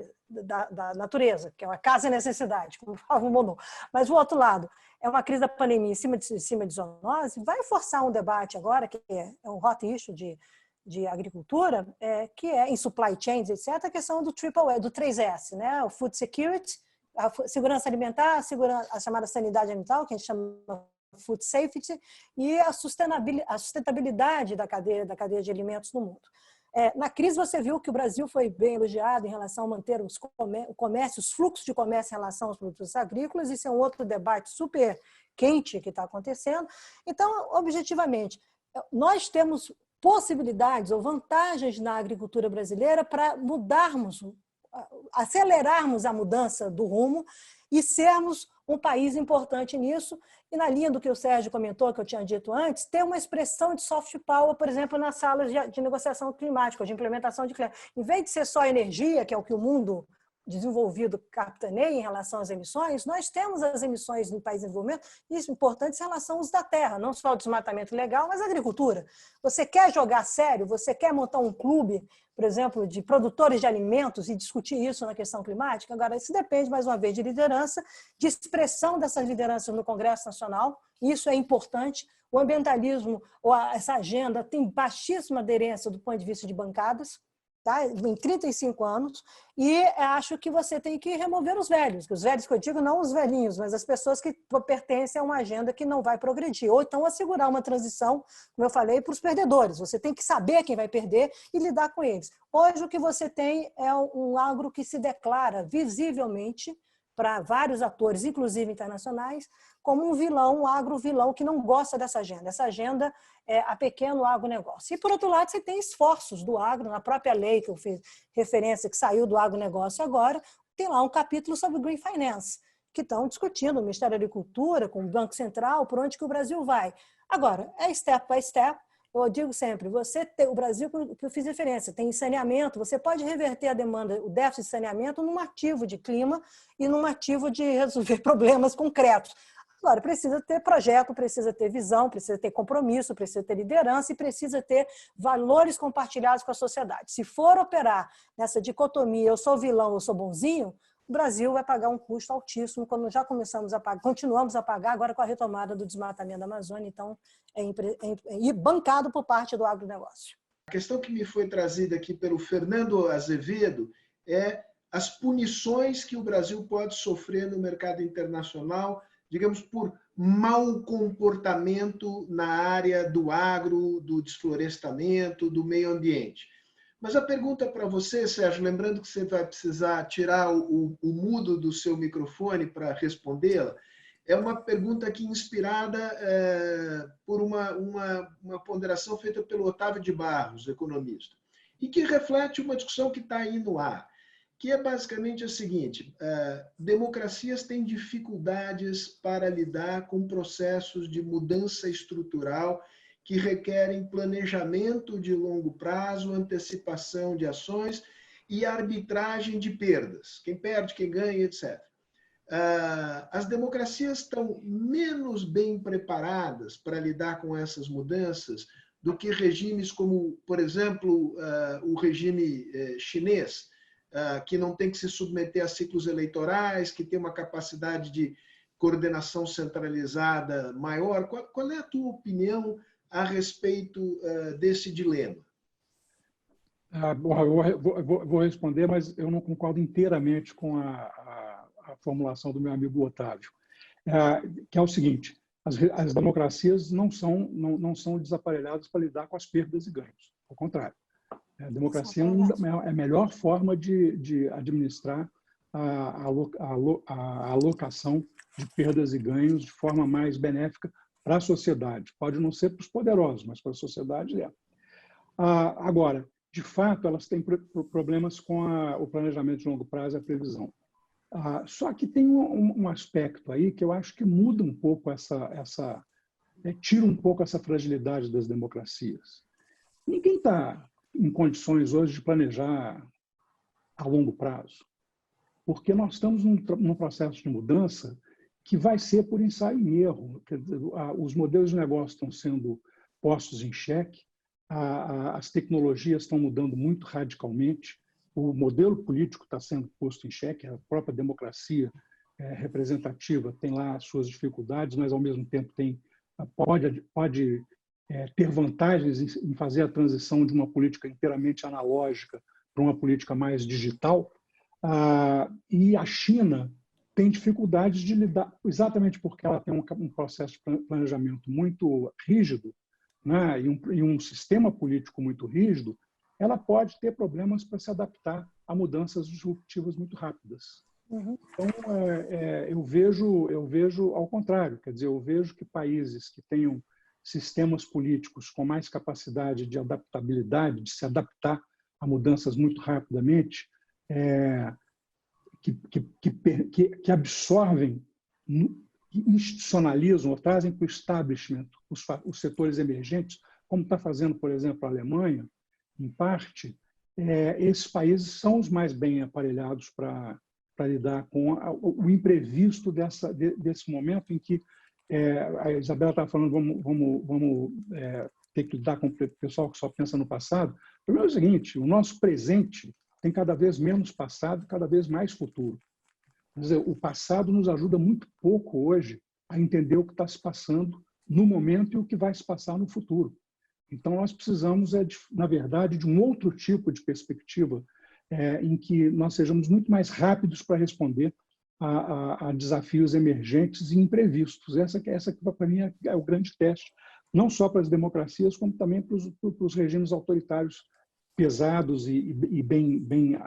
natureza, que é um acaso e necessidade, como fala o Monod. Mas o outro lado, é uma crise da pandemia em cima de zoonose, vai forçar um debate agora, que é um hot issue de agricultura, que é em supply chains, etc., a questão do do 3S, né? O food security, a segurança alimentar, a chamada sanidade ambiental, que a gente chama food safety, e a sustentabilidade da cadeia de alimentos no mundo. Na crise, você viu que o Brasil foi bem elogiado em relação a manter o comércio, os fluxos de comércio em relação aos produtos agrícolas. Isso é um outro debate super quente que está acontecendo. Então, objetivamente, nós temos possibilidades ou vantagens na agricultura brasileira para acelerarmos a mudança do rumo e sermos um país importante nisso. E na linha do que o Sérgio comentou, que eu tinha dito antes, ter uma expressão de soft power, por exemplo, nas salas de negociação climática, de implementação de clima. Em vez de ser só energia, que é o que o mundo desenvolvido capitaneia em relação às emissões, nós temos as emissões no país em desenvolvimento, isso é importante em relação ao uso da terra, não só o desmatamento legal, mas a agricultura. Você quer jogar sério? Você quer montar um clube, por exemplo, de produtores de alimentos e discutir isso na questão climática? Agora, isso depende, mais uma vez, de liderança, de expressão dessas lideranças no Congresso Nacional, isso é importante. O ambientalismo, ou essa agenda, tem baixíssima aderência do ponto de vista de bancadas, tá? Em 35 anos, e acho que você tem que remover os velhos que eu digo, não os velhinhos, mas as pessoas que pertencem a uma agenda que não vai progredir, ou então assegurar uma transição, como eu falei, para os perdedores. Você tem que saber quem vai perder e lidar com eles. Hoje o que você tem é um agro que se declara visivelmente para vários atores, inclusive internacionais, como um vilão, um agro-vilão que não gosta dessa agenda. Essa agenda é a pequeno agronegócio. E, por outro lado, você tem esforços do agro, na própria lei que eu fiz referência, que saiu do agronegócio agora, tem lá um capítulo sobre Green Finance, que estão discutindo no Ministério da Agricultura, com o Banco Central, por onde que o Brasil vai. Agora, é step by step. Eu digo sempre, o Brasil, que eu fiz referência, tem saneamento, você pode reverter a demanda, o déficit de saneamento, num ativo de clima e num ativo de resolver problemas concretos. Agora, precisa ter projeto, precisa ter visão, precisa ter compromisso, precisa ter liderança e precisa ter valores compartilhados com a sociedade. Se for operar nessa dicotomia, eu sou vilão, eu sou bonzinho, o Brasil vai pagar um custo altíssimo, como já começamos a pagar, continuamos a pagar agora com a retomada do desmatamento da Amazônia, então é bancado por parte do agronegócio. A questão que me foi trazida aqui pelo Fernando Azevedo é as punições que o Brasil pode sofrer no mercado internacional, digamos, por mau comportamento na área do agro, do desflorestamento, do meio ambiente. Mas a pergunta para você, Sérgio, lembrando que você vai precisar tirar o mudo do seu microfone para respondê-la, é uma pergunta aqui inspirada por uma ponderação feita pelo Otávio de Barros, economista, e que reflete uma discussão que está aí no ar, que é basicamente a seguinte: democracias têm dificuldades para lidar com processos de mudança estrutural que requerem planejamento de longo prazo, antecipação de ações e arbitragem de perdas. Quem perde, quem ganha, etc. As democracias estão menos bem preparadas para lidar com essas mudanças do que regimes como, por exemplo, o regime chinês, que não tem que se submeter a ciclos eleitorais, que tem uma capacidade de coordenação centralizada maior. Qual é a tua opinião a respeito desse dilema? Vou responder, mas eu não concordo inteiramente com a formulação do meu amigo Otávio, que é o seguinte: as democracias não são desaparelhadas para lidar com as perdas e ganhos. Ao contrário, a democracia é a melhor forma de administrar a alocação de perdas e ganhos de forma mais benéfica para a sociedade. Pode não ser para os poderosos, mas para a sociedade é. Agora, de fato, elas têm problemas com o planejamento de longo prazo e a previsão. Só que tem um aspecto aí que eu acho que muda um pouco tira um pouco essa fragilidade das democracias. Ninguém está em condições hoje de planejar a longo prazo, porque nós estamos num processo de mudança que vai ser por ensaio e erro. Quer dizer, os modelos de negócio estão sendo postos em xeque, as tecnologias estão mudando muito radicalmente, o modelo político está sendo posto em xeque, a própria democracia representativa tem lá as suas dificuldades, mas, ao mesmo tempo, pode ter vantagens em fazer a transição de uma política inteiramente analógica para uma política mais digital. E a China tem dificuldades de lidar, exatamente porque ela tem um processo de planejamento muito rígido, né, e um sistema político muito rígido. Ela pode ter problemas para se adaptar a mudanças disruptivas muito rápidas. Uhum. Então, eu vejo ao contrário, quer dizer, eu vejo que países que tenham sistemas políticos com mais capacidade de adaptabilidade, de se adaptar a mudanças muito rapidamente, que absorvem, que institucionalizam ou trazem para o establishment os setores emergentes, como está fazendo, por exemplo, a Alemanha, em parte, esses países são os mais bem aparelhados para lidar com o imprevisto desse momento em que a Isabela estava falando, vamos ter que lidar com o pessoal que só pensa no passado. O problema é o seguinte: o nosso presente tem cada vez menos passado, cada vez mais futuro. Quer dizer, o passado nos ajuda muito pouco hoje a entender o que está se passando no momento e o que vai se passar no futuro. Então, nós precisamos, na verdade, de um outro tipo de perspectiva em que nós sejamos muito mais rápidos para responder a desafios emergentes e imprevistos. Essa que para mim, é o grande teste, não só para as democracias, como também para os regimes autoritários pesados e bem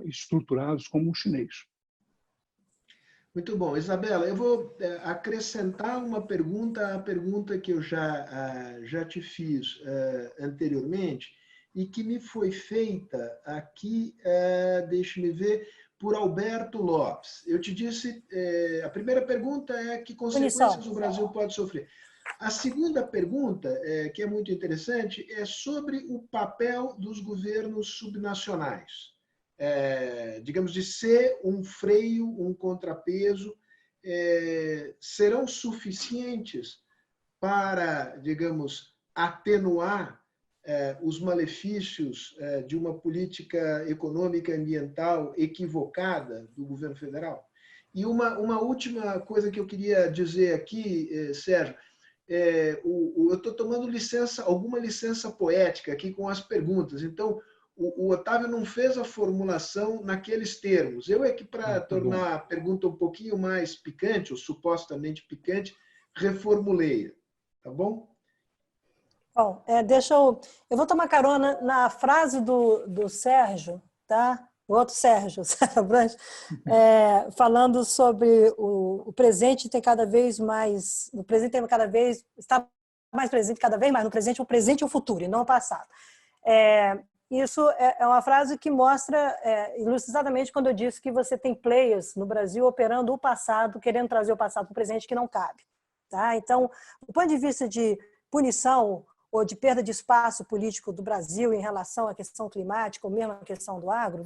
estruturados, como o chinês. Muito bom. Isabela, eu vou acrescentar uma pergunta à pergunta que eu já te fiz anteriormente e que me foi feita aqui, deixe-me ver, por Alberto Lopes. Eu te disse, a primeira pergunta é que consequências o Brasil pode sofrer. A segunda pergunta, que é muito interessante, é sobre o papel dos governos subnacionais. Digamos, de ser um freio, um contrapeso serão suficientes para, digamos, atenuar os malefícios de uma política econômica e ambiental equivocada do governo federal? E uma última coisa que eu queria dizer aqui, Sérgio, eu estou tomando alguma licença poética aqui com as perguntas. Então, o Otávio não fez a formulação naqueles termos. Eu é que, para tornar a pergunta um pouquinho mais picante, ou supostamente picante, reformulei. Tá bom? Bom, eu vou tomar carona na frase do Sérgio, tá? O outro Sérgio, Sérgio Branches, falando sobre o presente tem cada vez mais, o presente tem cada vez, está mais presente cada vez mais, no presente o presente e o futuro, e não o passado. Isso é uma frase que mostra, ilustra exatamente quando eu disse que você tem players no Brasil operando o passado, querendo trazer o passado para o presente que não cabe. Tá? Então, do ponto de vista de punição ou de perda de espaço político do Brasil em relação à questão climática ou mesmo à questão do agro,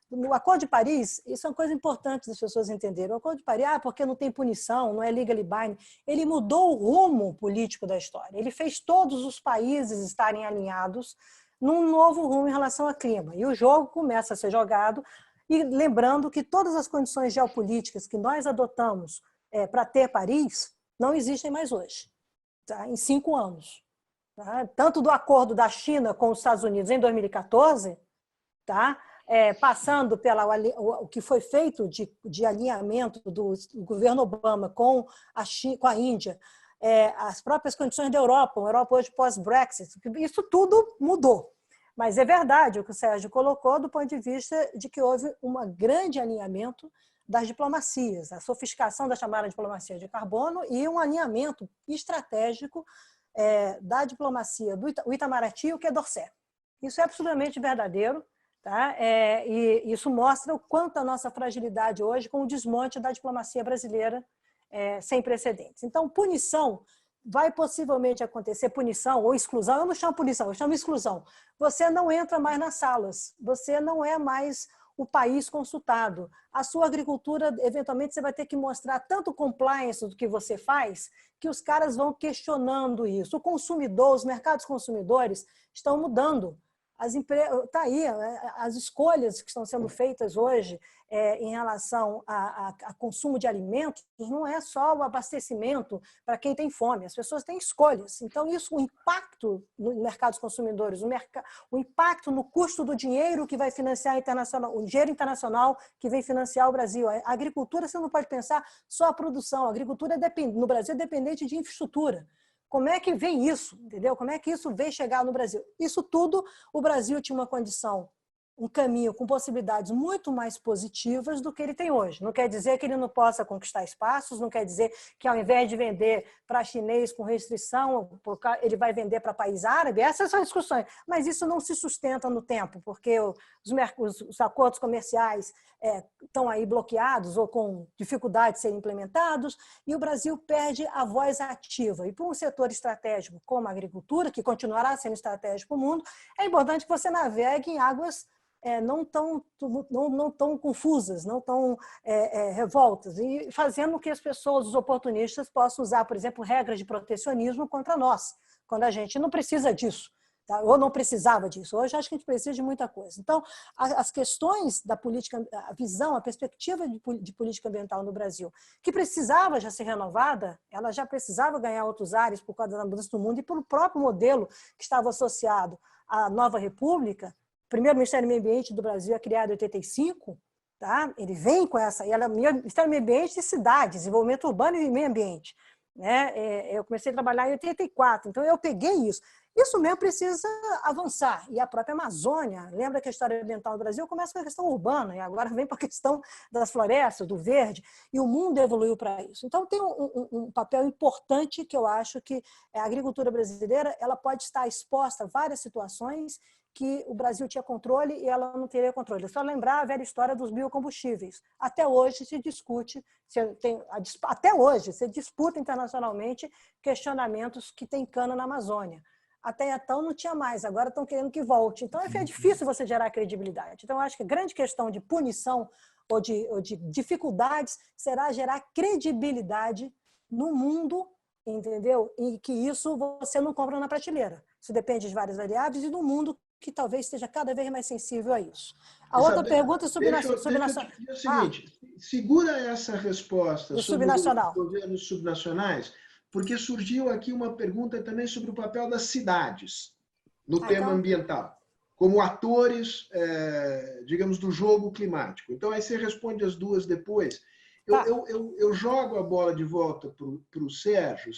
no Acordo de Paris, isso é uma coisa importante das pessoas entenderem. O Acordo de Paris, porque não tem punição, não é legally binding, ele mudou o rumo político da história. Ele fez todos os países estarem alinhados num novo rumo em relação ao clima. E o jogo começa a ser jogado, e lembrando que todas as condições geopolíticas que nós adotamos para ter Paris não existem mais hoje, tá? Em 5 anos. Tá? Tanto do acordo da China com os Estados Unidos em 2014, tá? Passando o que foi feito de alinhamento do governo Obama com a Índia, as próprias condições da Europa, uma Europa hoje pós-Brexit, isso tudo mudou. Mas é verdade o que o Sérgio colocou do ponto de vista de que houve um grande alinhamento das diplomacias, a sofisticação da chamada diplomacia de carbono e um alinhamento estratégico da diplomacia do Itamaraty e o Quai d'Orsay. Isso é absolutamente verdadeiro, tá? E isso mostra o quanto a nossa fragilidade hoje com o desmonte da diplomacia brasileira sem precedentes. Então, punição vai possivelmente acontecer, punição ou exclusão, eu não chamo punição, eu chamo exclusão. Você não entra mais nas salas, você não é mais o país consultado. A sua agricultura, eventualmente, você vai ter que mostrar tanto compliance do que você faz, que os caras vão questionando isso. O consumidor, os mercados consumidores estão mudando. Tá aí, as escolhas que estão sendo feitas hoje em relação a consumo de alimentos não é só o abastecimento para quem tem fome, as pessoas têm escolhas. Então, o impacto nos mercados consumidores, o impacto no custo do dinheiro que vai financiar o dinheiro internacional que vem financiar o Brasil. A agricultura, você não pode pensar só a produção, a agricultura no Brasil é dependente de infraestrutura. Como é que vem isso? Entendeu? Como é que isso vem chegar no Brasil? Isso tudo, o Brasil tinha uma condição, um caminho com possibilidades muito mais positivas do que ele tem hoje. Não quer dizer que ele não possa conquistar espaços, não quer dizer que ao invés de vender para chinês com restrição, ele vai vender para país árabe. Essas são as discussões. Mas isso não se sustenta no tempo, porque os acordos comerciais estão aí bloqueados ou com dificuldade de serem implementados, e o Brasil perde a voz ativa. E para um setor estratégico como a agricultura, que continuará sendo estratégico para o mundo, é importante que você navegue em águas não tão confusas, não tão revoltas, e fazendo com que as pessoas, os oportunistas, possam usar, por exemplo, regras de protecionismo contra nós, quando a gente não precisa disso, tá? Ou não precisava disso. Hoje acho que a gente precisa de muita coisa. Então, as questões da política, a visão, a perspectiva de política ambiental no Brasil, que precisava já ser renovada, ela já precisava ganhar outros ares por causa da mudança do mundo e pelo próprio modelo que estava associado à nova república. O primeiro Ministério do Meio Ambiente do Brasil é criado em 85, tá? Ele vem com essa, e ela é Ministério do Meio Ambiente e Cidades, Desenvolvimento Urbano e Meio Ambiente. Né? Eu comecei a trabalhar em 84, então eu peguei isso. Isso mesmo precisa avançar. E a própria Amazônia, lembra que a história ambiental do Brasil começa com a questão urbana, e agora vem para a questão das florestas, do verde, e o mundo evoluiu para isso. Então, tem um papel importante que eu acho que a agricultura brasileira ela pode estar exposta a várias situações que o Brasil tinha controle e ela não teria controle. É só lembrar a velha história dos biocombustíveis. Até hoje se discute, até hoje se disputa internacionalmente questionamentos que tem cana na Amazônia. Até então não tinha mais, agora estão querendo que volte. Então é difícil você gerar credibilidade. Então eu acho que a grande questão de punição ou de dificuldades, será gerar credibilidade no mundo, entendeu? E que isso você não compra na prateleira. Isso depende de várias variáveis e do mundo que talvez esteja cada vez mais sensível a isso. A outra pergunta é sobre deixa eu te dizer o seguinte, segura essa resposta sobre os governos subnacionais, porque surgiu aqui uma pergunta também sobre o papel das cidades no tema ambiental, como atores, digamos, do jogo climático. Então, aí você responde as duas depois. Eu jogo a bola de volta para o Sérgio.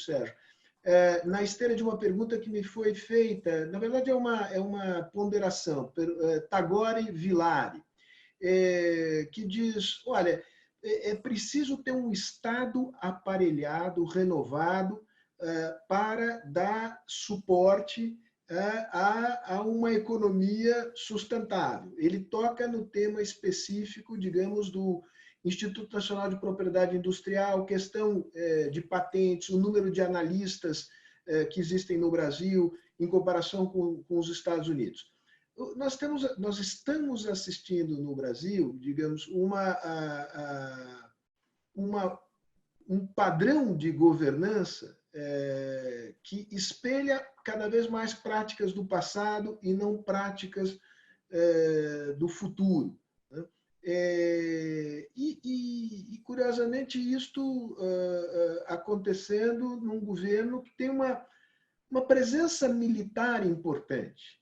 Na esteira de uma pergunta que me foi feita, na verdade é uma ponderação, Tagore Villari, que diz, olha, é preciso ter um Estado aparelhado, renovado, para dar suporte a uma economia sustentável. Ele toca no tema específico, digamos, do Instituto Nacional de Propriedade Industrial, questão de patentes, o número de analistas que existem no Brasil em comparação com os Estados Unidos. Nós estamos assistindo no Brasil, digamos, um padrão de governança que espelha cada vez mais práticas do passado e não práticas do futuro. E curiosamente, isto acontecendo num governo que tem uma presença militar importante.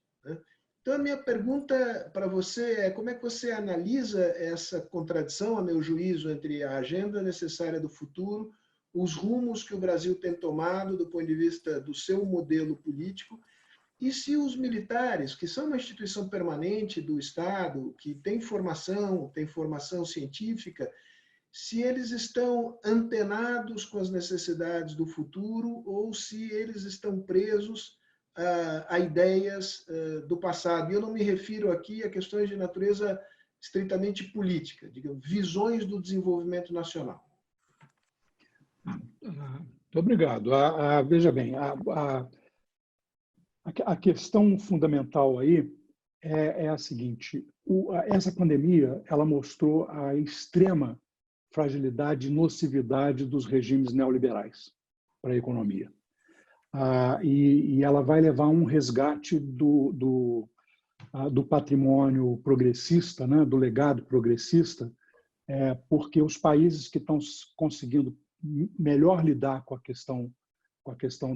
Então, a minha pergunta para você é como é que você analisa essa contradição, a meu juízo, entre a agenda necessária do futuro, os rumos que o Brasil tem tomado do ponto de vista do seu modelo político, e se os militares, que são uma instituição permanente do Estado, que tem formação científica, se eles estão antenados com as necessidades do futuro ou se eles estão presos a ideias do passado. E eu não me refiro aqui a questões de natureza estritamente política, digamos, visões do desenvolvimento nacional. Muito obrigado. Veja bem, a questão fundamental aí é a seguinte: essa pandemia ela mostrou a extrema fragilidade e nocividade dos regimes neoliberais para a economia. E ela vai levar um resgate do patrimônio progressista, né, do legado progressista, porque os países que estão conseguindo melhor lidar com a questão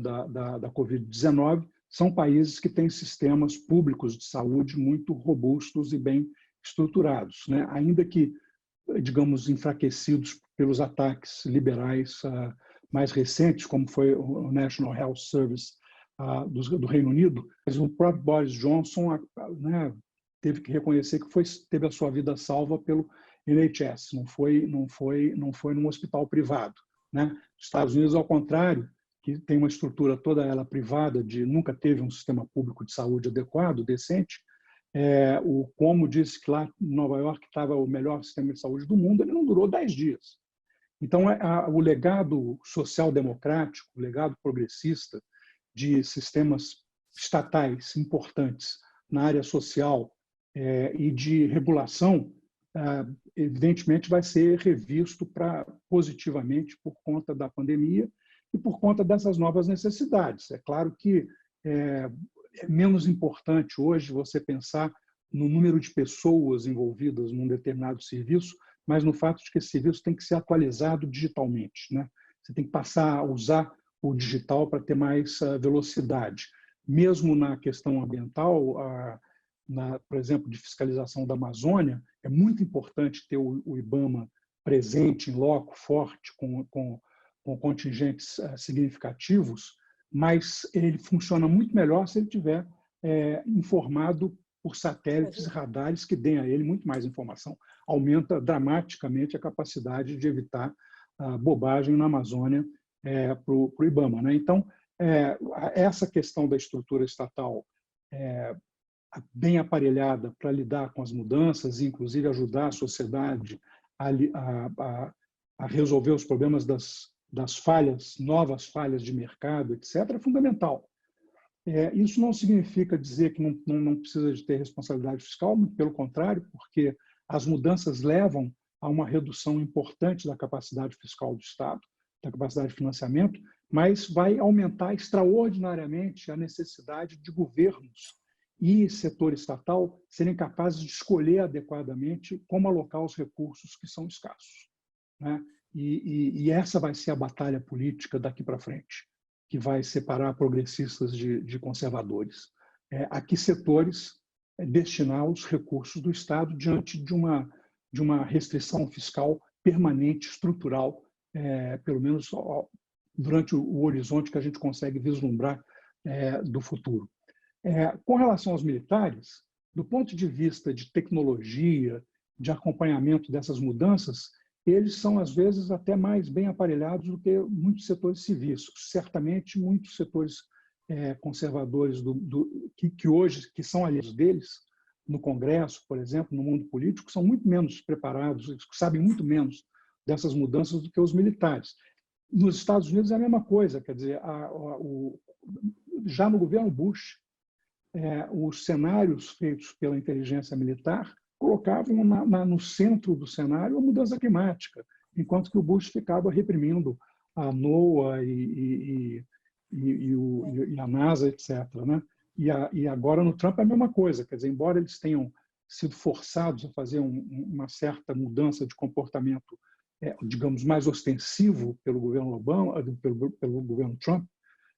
da Covid-19 são países que têm sistemas públicos de saúde muito robustos e bem estruturados, né? Ainda que, digamos, enfraquecidos pelos ataques liberais mais recentes, como foi o National Health Service do Reino Unido. Mas o próprio Boris Johnson, né, teve que reconhecer que teve a sua vida salva pelo NHS, não foi num hospital privado, né? Os Estados Unidos, ao contrário, que tem uma estrutura toda ela privada, nunca teve um sistema público de saúde adequado, decente. Como disse que lá em Nova York estava o melhor sistema de saúde do mundo, ele não durou 10 dias. Então, o legado social-democrático, o legado progressista de sistemas estatais importantes na área social e de regulação, evidentemente, vai ser revisto positivamente por conta da pandemia e por conta dessas novas necessidades. É claro que é menos importante hoje você pensar no número de pessoas envolvidas num determinado serviço, mas no fato de que esse serviço tem que ser atualizado digitalmente, né? Você tem que passar a usar o digital para ter mais velocidade. Mesmo na questão ambiental, por exemplo, de fiscalização da Amazônia, é muito importante ter o IBAMA presente em loco, forte, com contingentes significativos, mas ele funciona muito melhor se ele estiver informado por satélites e radares que deem a ele muito mais informação. Aumenta dramaticamente a capacidade de evitar bobagem na Amazônia para o IBAMA, né? Então, essa questão da estrutura estatal bem aparelhada para lidar com as mudanças e, inclusive, ajudar a sociedade a resolver os problemas das falhas, novas falhas de mercado, etc., é fundamental. Isso não significa dizer que não precisa de ter responsabilidade fiscal, muito pelo contrário, porque as mudanças levam a uma redução importante da capacidade fiscal do Estado, da capacidade de financiamento, mas vai aumentar extraordinariamente a necessidade de governos e setor estatal serem capazes de escolher adequadamente como alocar os recursos que são escassos, né? E essa vai ser a batalha política daqui para frente, que vai separar progressistas de conservadores. A que setores destinar os recursos do Estado diante de uma restrição fiscal permanente, estrutural, pelo menos durante o horizonte que a gente consegue vislumbrar do futuro. Com relação aos militares, do ponto de vista de tecnologia, de acompanhamento dessas mudanças, eles são, às vezes, até mais bem aparelhados do que muitos setores civis. Certamente, muitos setores conservadores que hoje são aliados deles, no Congresso, por exemplo, no mundo político, são muito menos preparados, sabem muito menos dessas mudanças do que os militares. Nos Estados Unidos é a mesma coisa, quer dizer, já no governo Bush, os cenários feitos pela inteligência militar colocavam no centro do cenário a mudança climática, enquanto que o Bush ficava reprimindo a NOAA e a NASA, etc., né? E agora no Trump é a mesma coisa, quer dizer, embora eles tenham sido forçados a fazer uma certa mudança de comportamento, digamos, mais ostensivo pelo governo Obama, pelo governo Trump,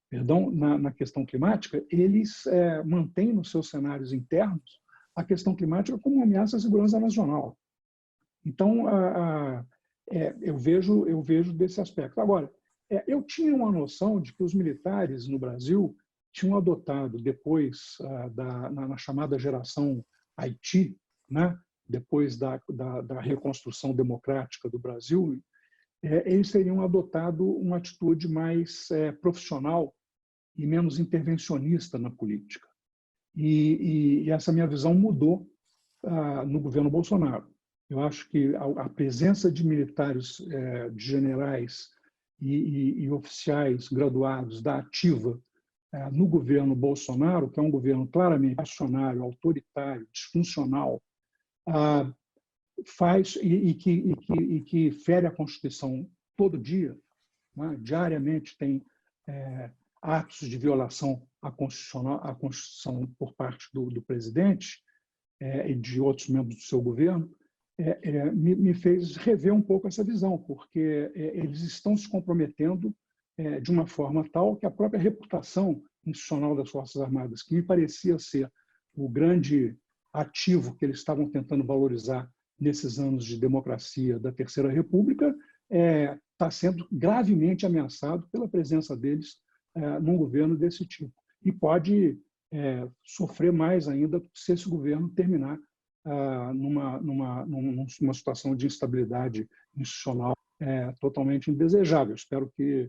perdão, na questão climática, eles mantêm nos seus cenários internos a questão climática como uma ameaça à segurança nacional. Então, eu vejo desse aspecto. Agora, eu tinha uma noção de que os militares no Brasil tinham adotado, depois na chamada geração Haiti, né, depois da reconstrução democrática do Brasil, eles teriam adotado uma atitude mais profissional e menos intervencionista na política. E essa minha visão mudou no governo Bolsonaro. Eu acho que a presença de militares, de generais e oficiais graduados da ativa no governo Bolsonaro, que é um governo claramente reacionário, autoritário, disfuncional, faz e que fere a Constituição todo dia, né? Diariamente tem atos de violação à Constituição por parte do presidente e de outros membros do seu governo, me fez rever um pouco essa visão, porque eles estão se comprometendo de uma forma tal que a própria reputação institucional das Forças Armadas, que me parecia ser o grande ativo que eles estavam tentando valorizar nesses anos de democracia da Terceira República, está sendo gravemente ameaçado pela presença deles num governo desse tipo. E pode sofrer mais ainda se esse governo terminar numa situação de instabilidade institucional totalmente indesejável. Espero que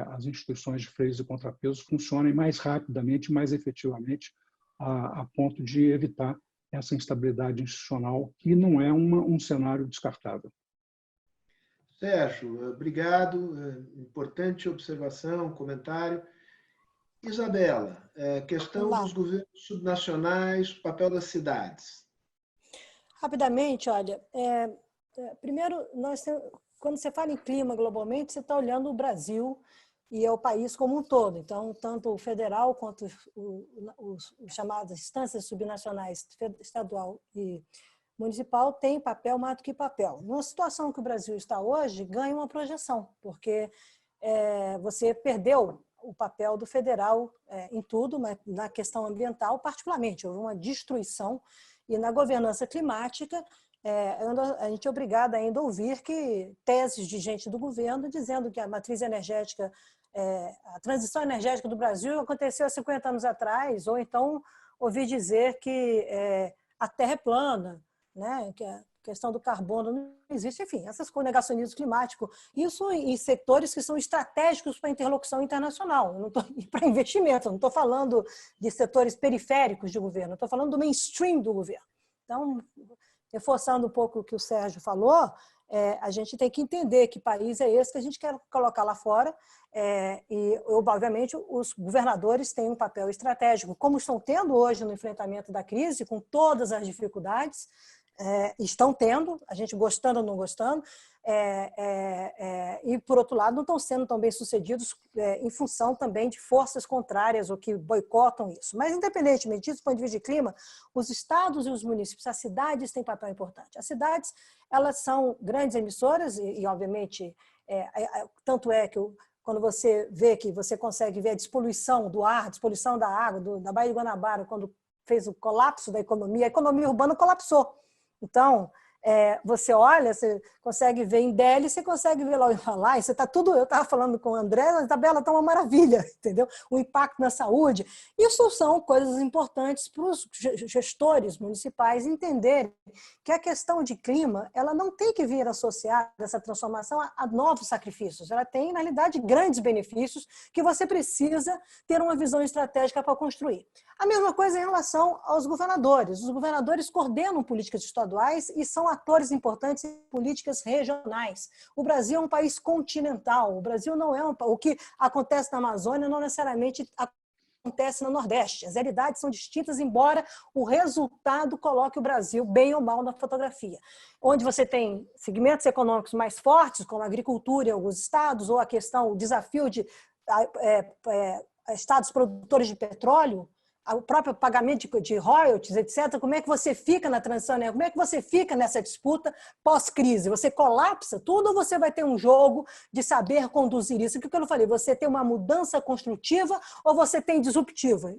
as instituições de freios e contrapesos funcionem mais rapidamente, mais efetivamente, a ponto de evitar essa instabilidade institucional, que não é um cenário descartável. Sérgio, obrigado. Importante observação, comentário. Isabela, questão dos governos subnacionais, papel das cidades. Rapidamente, olha, primeiro, quando você fala em clima globalmente, você está olhando o Brasil e é o país como um todo. Então, tanto o federal quanto os chamadas instâncias subnacionais, estadual e municipal, tem papel mais do que papel. Numa situação que o Brasil está hoje, ganha uma projeção, porque você perdeu o papel do federal em tudo, mas na questão ambiental, particularmente, houve uma destruição, e na governança climática, a gente é obrigada ainda a ouvir teses de gente do governo dizendo que a matriz energética, a transição energética do Brasil aconteceu há 50 anos atrás, ou então ouvir dizer que a Terra é plana, né? Que a questão do carbono não existe, enfim, essas coisas, negacionismo climático, isso em setores que são estratégicos para a interlocução internacional, para investimento, eu não estou falando de setores periféricos de governo, estou falando do mainstream do governo. Então, reforçando um pouco o que o Sérgio falou, a gente tem que entender que país é esse que a gente quer colocar lá fora, e, obviamente, os governadores têm um papel estratégico, como estão tendo hoje no enfrentamento da crise, com todas as dificuldades. estão tendo, a gente gostando ou não gostando, e, por outro lado, não estão sendo tão bem sucedidos em função também de forças contrárias ou que boicotam isso. Mas, independentemente disso, do ponto de vista de clima, os estados e os municípios, as cidades têm papel importante. As cidades, elas são grandes emissoras e obviamente, tanto é que quando você vê que você consegue ver a despoluição do ar, a despoluição da água, da Baía de Guanabara, quando fez o colapso da economia, a economia urbana colapsou. Então, você olha, você consegue ver em Delhi, você consegue ver lá o Himalaia, você tá tudo, eu estava falando com o André, a tabela está uma maravilha, entendeu? O impacto na saúde. Isso são coisas importantes para os gestores municipais entenderem que a questão de clima, ela não tem que vir associada, essa transformação, a novos sacrifícios. Ela tem, na realidade, grandes benefícios que você precisa ter uma visão estratégica para construir. A mesma coisa em relação aos governadores. Os governadores coordenam políticas estaduais e são atores importantes em políticas regionais. O Brasil é um país continental. O Brasil não é o que acontece na Amazônia não necessariamente acontece no Nordeste. As realidades são distintas, embora o resultado coloque o Brasil bem ou mal na fotografia. Onde você tem segmentos econômicos mais fortes, como a agricultura em alguns estados, ou a questão, o desafio de estados produtores de petróleo, o próprio pagamento de royalties, etc. Como é que você fica na transição, né? Como é que você fica nessa disputa pós-crise? Você colapsa tudo ou você vai ter um jogo de saber conduzir isso? O que eu falei, você tem uma mudança construtiva ou você tem disruptiva?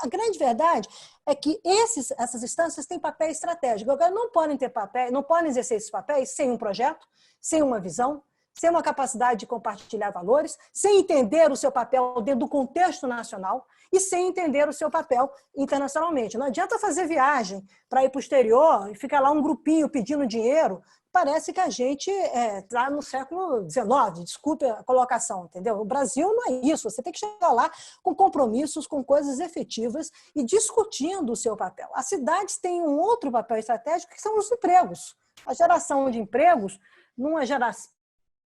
A grande verdade é que essas instâncias têm papel estratégico. Agora, não podem ter papel, não podem exercer esses papéis sem um projeto, sem uma visão, sem uma capacidade de compartilhar valores, sem entender o seu papel dentro do contexto nacional e sem entender o seu papel internacionalmente. Não adianta fazer viagem para ir para o exterior e ficar lá um grupinho pedindo dinheiro. Parece que a gente está no século XIX, desculpe a colocação, entendeu? O Brasil não é isso, você tem que chegar lá com compromissos, com coisas efetivas e discutindo o seu papel. As cidades têm um outro papel estratégico, que são os empregos. A geração de empregos, numa geração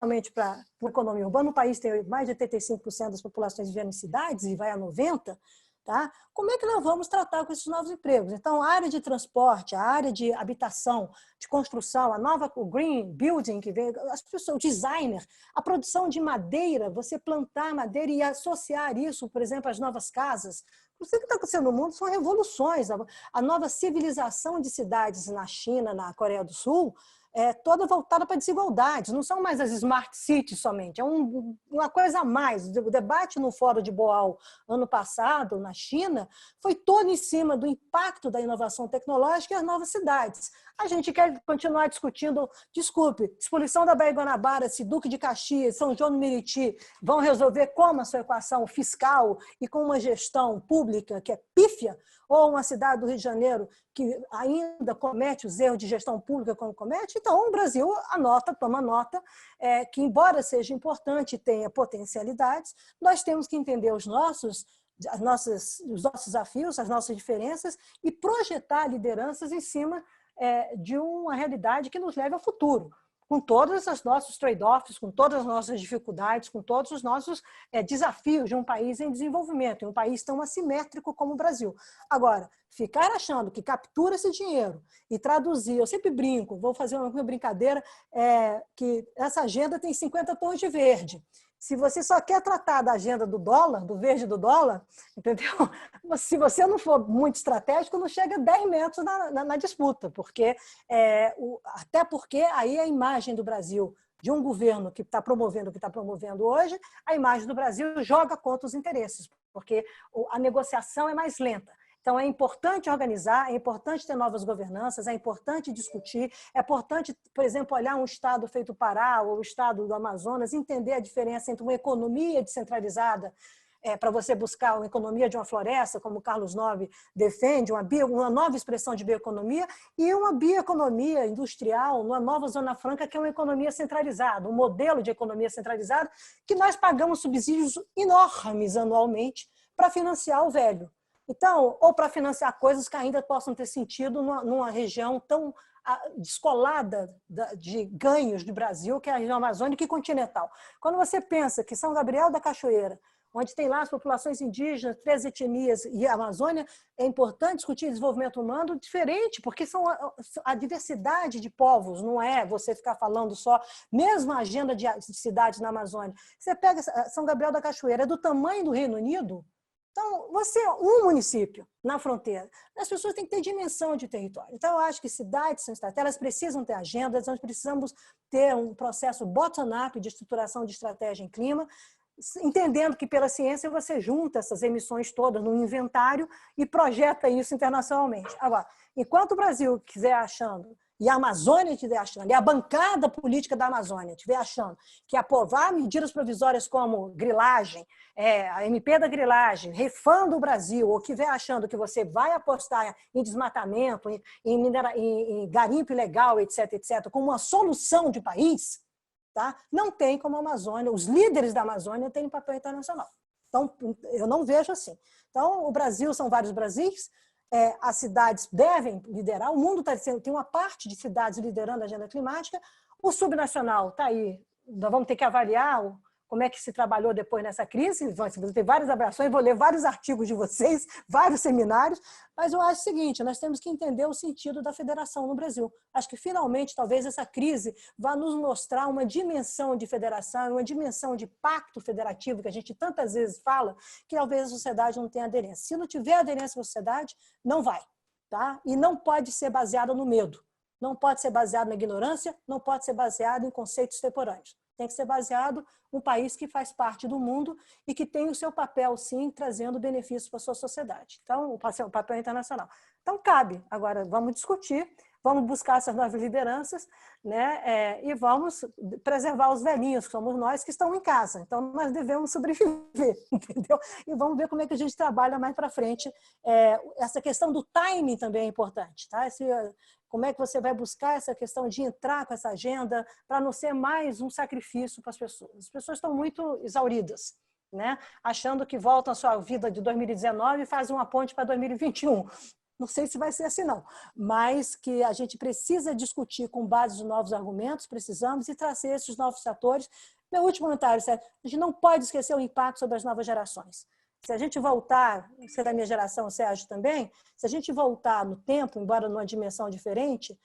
realmente para a economia urbana, o país tem mais de 85% das populações vivendo em cidades e vai a 90%, tá? Como é que nós vamos tratar com esses novos empregos? Então, a área de transporte, a área de habitação, de construção, o green building, que vem, as pessoas, o designer, a produção de madeira, você plantar madeira e associar isso, por exemplo, às novas casas. O que está acontecendo no mundo são revoluções. A nova civilização de cidades na China, na Coreia do Sul, toda voltada para desigualdades, não são mais as smart cities somente, é uma coisa a mais. O debate no Fórum de Boao ano passado, na China, foi todo em cima do impacto da inovação tecnológica e as novas cidades. A gente quer continuar discutindo, despoluição da Baía de Guanabara, se Duque de Caxias, São João do Meriti vão resolver como a sua equação fiscal e com uma gestão pública que é pífia, ou uma cidade do Rio de Janeiro que ainda comete os erros de gestão pública como comete. Então, o Brasil toma nota, que embora seja importante e tenha potencialidades, nós temos que entender os nossos desafios, as nossas diferenças e projetar lideranças em cima de uma realidade que nos leve ao futuro, com todos os nossos trade-offs, com todas as nossas dificuldades, com todos os nossos desafios de um país em desenvolvimento, um país tão assimétrico como o Brasil. Agora, ficar achando que captura esse dinheiro e traduzir, eu sempre brinco, vou fazer uma brincadeira, que essa agenda tem 50 tons de verde. Se você só quer tratar da agenda do dólar, do verde do dólar, entendeu? Se você não for muito estratégico, não chega a 10 metros na disputa, até porque aí a imagem do Brasil, de um governo que está promovendo o que está promovendo hoje, a imagem do Brasil joga contra os interesses, porque a negociação é mais lenta. Então, é importante organizar, é importante ter novas governanças, é importante discutir, é importante, por exemplo, olhar um estado feito Pará ou o estado do Amazonas, entender a diferença entre uma economia descentralizada, para você buscar uma economia de uma floresta, como o Carlos Nobre defende, uma nova expressão de bioeconomia, e uma bioeconomia industrial, uma nova Zona Franca, que é uma economia centralizada, um modelo de economia centralizada, que nós pagamos subsídios enormes anualmente para financiar o velho. Então, ou para financiar coisas que ainda possam ter sentido numa região tão descolada de ganhos do Brasil, que é a região amazônica e continental. Quando você pensa que São Gabriel da Cachoeira, onde tem lá as populações indígenas, 3 etnias e a Amazônia, é importante discutir desenvolvimento humano diferente, porque são a diversidade de povos, não é você ficar falando só, mesmo a agenda de cidades na Amazônia. Você pega São Gabriel da Cachoeira, é do tamanho do Reino Unido. Então, você é um município na fronteira. As pessoas têm que ter dimensão de território. Então, eu acho que cidades são estratégicas, elas precisam ter agendas, nós precisamos ter um processo bottom-up de estruturação de estratégia em clima, entendendo que pela ciência você junta essas emissões todas num inventário e projeta isso internacionalmente. Agora, enquanto o Brasil quiser achando, e a Amazônia estiver achando, e a bancada política da Amazônia estiver achando que aprovar medidas provisórias como grilagem, a MP da grilagem, refando o Brasil, ou que estiver achando que você vai apostar em desmatamento, em garimpo ilegal, etc., etc., como uma solução de país, tá? Não tem como a Amazônia, os líderes da Amazônia terem papel internacional. Então, eu não vejo assim. Então, o Brasil são vários Brasis, as cidades devem liderar, o mundo tem uma parte de cidades liderando a agenda climática, o subnacional está aí, nós vamos ter que avaliar como é que se trabalhou depois nessa crise, você tem várias avaliações, vou ler vários artigos de vocês, vários seminários, mas eu acho o seguinte, nós temos que entender o sentido da federação no Brasil. Acho que, finalmente, talvez essa crise vá nos mostrar uma dimensão de federação, uma dimensão de pacto federativo, que a gente tantas vezes fala, que talvez a sociedade não tenha aderência. Se não tiver aderência na sociedade, não vai. Tá? E não pode ser baseada no medo, não pode ser baseado na ignorância, não pode ser baseado em conceitos extemporâneos. Tem que ser baseado num país que faz parte do mundo e que tem o seu papel, sim, trazendo benefícios para a sua sociedade. Então, o papel internacional. Então, cabe. Agora, vamos discutir, vamos buscar essas novas lideranças, né? E vamos preservar os velhinhos, que somos nós, que estão em casa. Então, nós devemos sobreviver, entendeu? E vamos ver como é que a gente trabalha mais para frente. Essa questão do timing também é importante, tá? Como é que você vai buscar essa questão de entrar com essa agenda para não ser mais um sacrifício para as pessoas? As pessoas estão muito exauridas, né? Achando que voltam à sua vida de 2019 e fazem uma ponte para 2021. Não sei se vai ser assim, não. Mas que a gente precisa discutir com base nos novos argumentos, precisamos, e trazer esses novos fatores. Meu último comentário, Sérgio, a gente não pode esquecer o impacto sobre as novas gerações. Se a gente voltar, você é da minha geração, Sérgio também, se a gente voltar no tempo, embora numa dimensão diferente,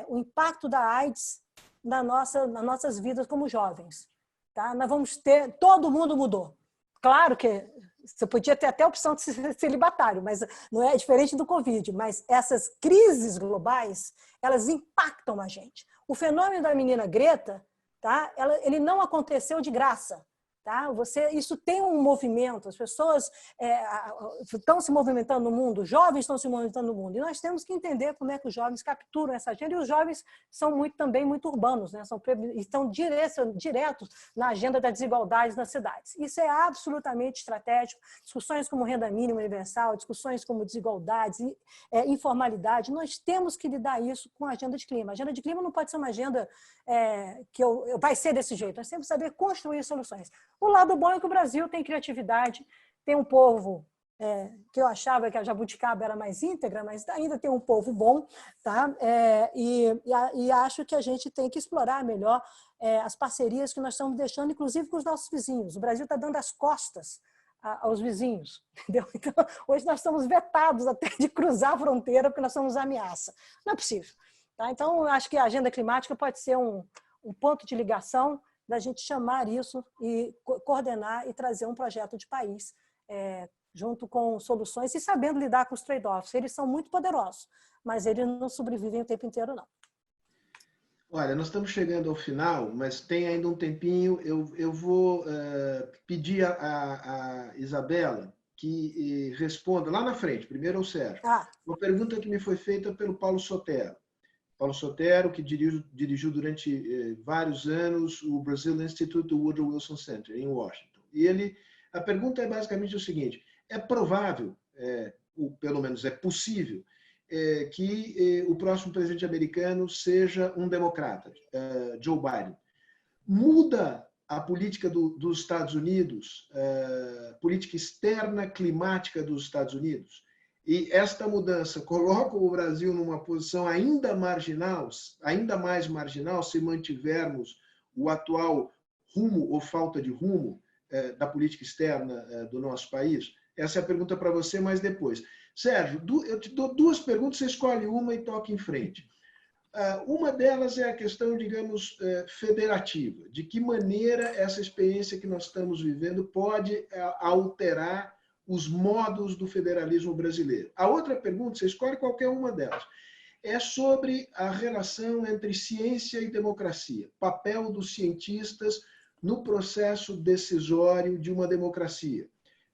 o impacto da AIDS nas nossas vidas como jovens. Tá? Nós vamos ter, todo mundo mudou. Claro que você podia ter até a opção de ser celibatário, mas não é diferente do Covid, mas essas crises globais, elas impactam a gente. O fenômeno da menina Greta, tá? Ele não aconteceu de graça. Tá? Isso tem um movimento, as pessoas estão se movimentando no mundo, os jovens estão se movimentando no mundo, e nós temos que entender como é que os jovens capturam essa agenda, e os jovens são também muito urbanos, né? Estão diretos na agenda das desigualdades nas cidades. Isso é absolutamente estratégico, discussões como renda mínima universal, discussões como desigualdades, informalidade, nós temos que lidar isso com a agenda de clima. A agenda de clima não pode ser uma agenda que vai ser desse jeito, nós temos que saber construir soluções. O lado bom é que o Brasil tem criatividade, tem um povo que eu achava que a jabuticaba era mais íntegra, mas ainda tem um povo bom, tá? E acho que a gente tem que explorar melhor as parcerias que nós estamos deixando, inclusive com os nossos vizinhos. O Brasil está dando as costas aos vizinhos, entendeu? Então, hoje nós estamos vetados até de cruzar a fronteira porque nós somos ameaça. Não é possível. Tá? Então, acho que a agenda climática pode ser um ponto de ligação da gente chamar isso e coordenar e trazer um projeto de país junto com soluções e sabendo lidar com os trade-offs. Eles são muito poderosos, mas eles não sobrevivem o tempo inteiro, não. Olha, nós estamos chegando ao final, mas tem ainda um tempinho. Eu vou pedir a Isabela que responda lá na frente, primeiro ao Sérgio. Uma pergunta que me foi feita pelo Paulo Sotero. Paulo Sotero, que dirigiu durante vários anos o Brazil Institute do Woodrow Wilson Center, em Washington. E a pergunta é basicamente o seguinte: é provável, ou pelo menos é possível, que o próximo presidente americano seja um democrata, Joe Biden? Muda a política dos Estados Unidos, política externa climática dos Estados Unidos? E esta mudança coloca o Brasil numa posição ainda mais marginal, se mantivermos o atual rumo ou falta de rumo da política externa do nosso país? Essa é a pergunta para você, mas depois. Sérgio, eu te dou duas perguntas, você escolhe uma e toca em frente. Uma delas é a questão, digamos, federativa. De que maneira essa experiência que nós estamos vivendo pode alterar os modos do federalismo brasileiro? A outra pergunta, você escolhe qualquer uma delas, é sobre a relação entre ciência e democracia, papel dos cientistas no processo decisório de uma democracia.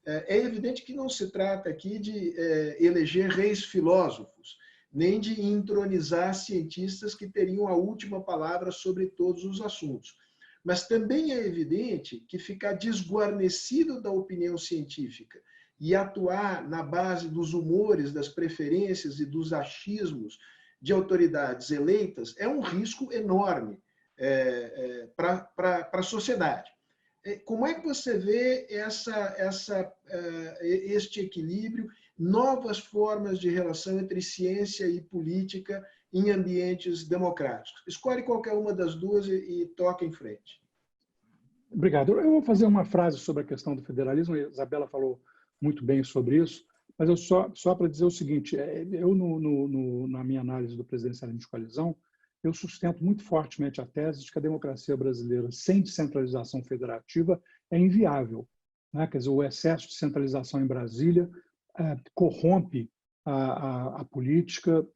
É evidente que não se trata aqui de eleger reis filósofos, nem de entronizar cientistas que teriam a última palavra sobre todos os assuntos. Mas também é evidente que ficar desguarnecido da opinião científica e atuar na base dos humores, das preferências e dos achismos de autoridades eleitas é um risco enorme para a sociedade. Como é que você vê este equilíbrio, novas formas de relação entre ciência e política em ambientes democráticos? Escolhe qualquer uma das duas e toca em frente. Obrigado. Eu vou fazer uma frase sobre a questão do federalismo, a Isabela falou muito bem sobre isso, mas eu só para dizer o seguinte, eu na minha análise do presidencialismo de coalizão, eu sustento muito fortemente a tese de que a democracia brasileira sem descentralização federativa é inviável, né? Quer dizer, o excesso de centralização em Brasília corrompe a política,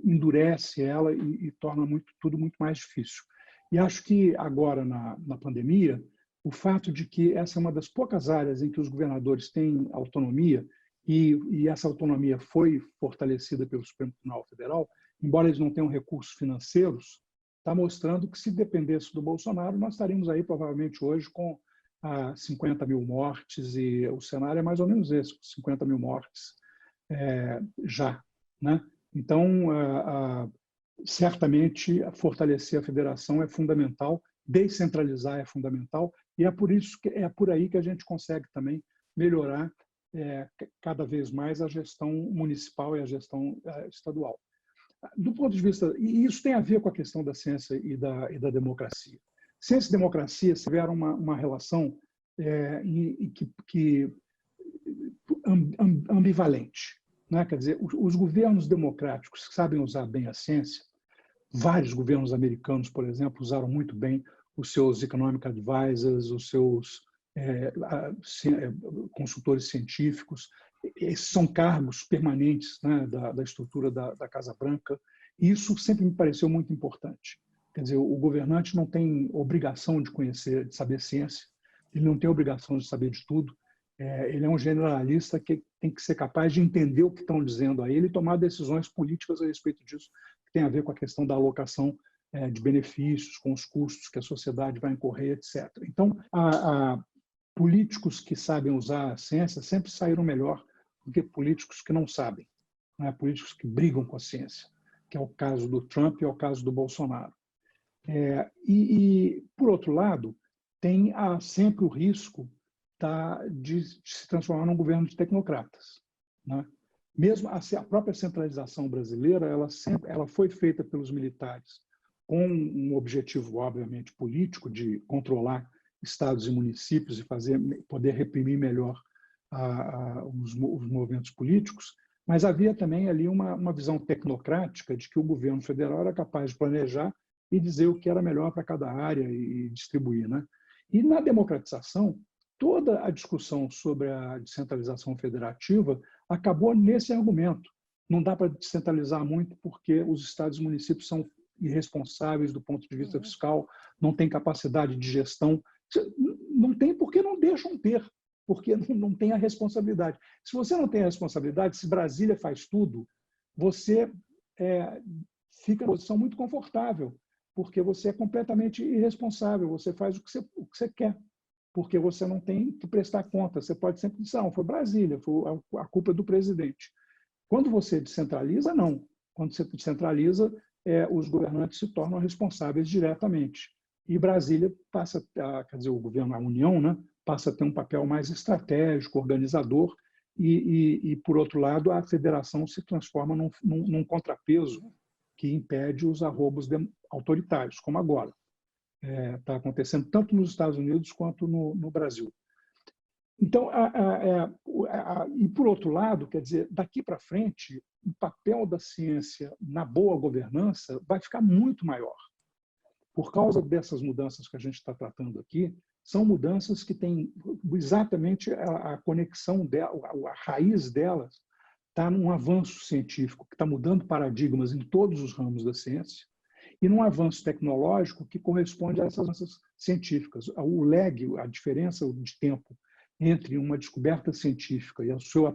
endurece ela e torna tudo muito mais difícil. E acho que agora, na pandemia, o fato de que essa é uma das poucas áreas em que os governadores têm autonomia e essa autonomia foi fortalecida pelo Supremo Tribunal Federal, embora eles não tenham recursos financeiros, está mostrando que se dependesse do Bolsonaro, nós estaríamos aí provavelmente hoje com 50 mil mortes e o cenário é mais ou menos esse, 50 mil mortes já, né? Então, certamente, fortalecer a federação é fundamental, descentralizar é fundamental e é por aí que a gente consegue também melhorar cada vez mais a gestão municipal e a gestão estadual. Do ponto de vista, e isso tem a ver com a questão da ciência e da democracia. Ciência e democracia tiveram uma relação ambivalente, né? Quer dizer, os governos democráticos que sabem usar bem a ciência, vários governos americanos, por exemplo, usaram muito bem os seus economic advisors, os seus consultores científicos. Esses são cargos permanentes, né, da estrutura da Casa Branca, e isso sempre me pareceu muito importante. Quer dizer, o governante não tem obrigação de conhecer, de saber ciência, ele não tem obrigação de saber de tudo, ele é um generalista que tem que ser capaz de entender o que estão dizendo a ele e tomar decisões políticas a respeito disso, que tem a ver com a questão da alocação de benefícios, com os custos que a sociedade vai incorrer, etc. Então, políticos que sabem usar a ciência sempre saíram melhor do que políticos que não sabem, né? Políticos que brigam com a ciência, que é o caso do Trump e é o caso do Bolsonaro. Por outro lado, tem sempre o risco de se transformar num governo de tecnocratas, né? Mesmo a própria centralização brasileira, ela foi feita pelos militares com um objetivo, obviamente, político, de controlar estados e municípios e poder reprimir melhor os movimentos políticos, mas havia também ali uma visão tecnocrática de que o governo federal era capaz de planejar e dizer o que era melhor para cada área e distribuir, né? E na democratização, toda a discussão sobre a descentralização federativa acabou nesse argumento. Não dá para descentralizar muito porque os estados e municípios são irresponsáveis do ponto de vista fiscal, não têm capacidade de gestão. Não tem porque não deixam ter, porque não tem a responsabilidade. Se você não tem a responsabilidade, se Brasília faz tudo, você fica numa posição muito confortável, porque você é completamente irresponsável, você faz o que você quer, porque você não tem que prestar conta. Você pode sempre dizer, não, foi Brasília, foi a culpa do presidente. Quando você descentraliza, não. Quando você descentraliza, os governantes se tornam responsáveis diretamente. E Brasília passa, quer dizer, o governo, a União, né, passa a ter um papel mais estratégico, organizador, e por outro lado, a federação se transforma num contrapeso que impede os arroubos autoritários, como agora. Está acontecendo tanto nos Estados Unidos quanto no Brasil. Então, e por outro lado, quer dizer, daqui para frente, o papel da ciência na boa governança vai ficar muito maior. Por causa dessas mudanças que a gente está tratando aqui, são mudanças que têm exatamente a conexão dela, a raiz delas está num avanço científico que está mudando paradigmas em todos os ramos da ciência e num avanço tecnológico que corresponde a essas mudanças científicas. O lag, a diferença de tempo entre uma descoberta científica e o seu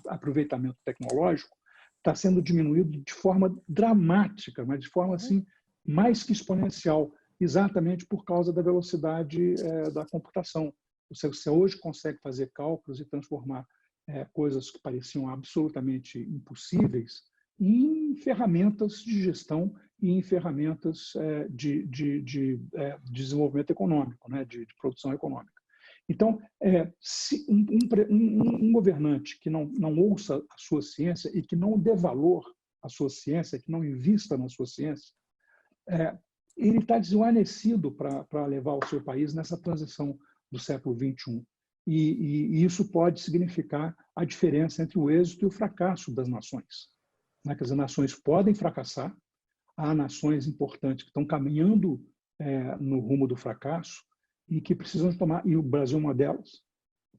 aproveitamento tecnológico está sendo diminuído de forma dramática, mas de forma assim mais que exponencial, exatamente por causa da velocidade da computação. Você hoje consegue fazer cálculos e transformar coisas que pareciam absolutamente impossíveis em ferramentas de gestão e em ferramentas de desenvolvimento econômico, né, de produção econômica. Então, se um governante que não ouça a sua ciência e que não dê valor à sua ciência, que não invista na sua ciência, ele está desvanecido para levar o seu país nessa transição do século XXI. E isso pode significar a diferença entre o êxito e o fracasso das nações. Quer dizer, as nações podem fracassar, há nações importantes que estão caminhando no rumo do fracasso e que precisam tomar, e o Brasil é uma delas,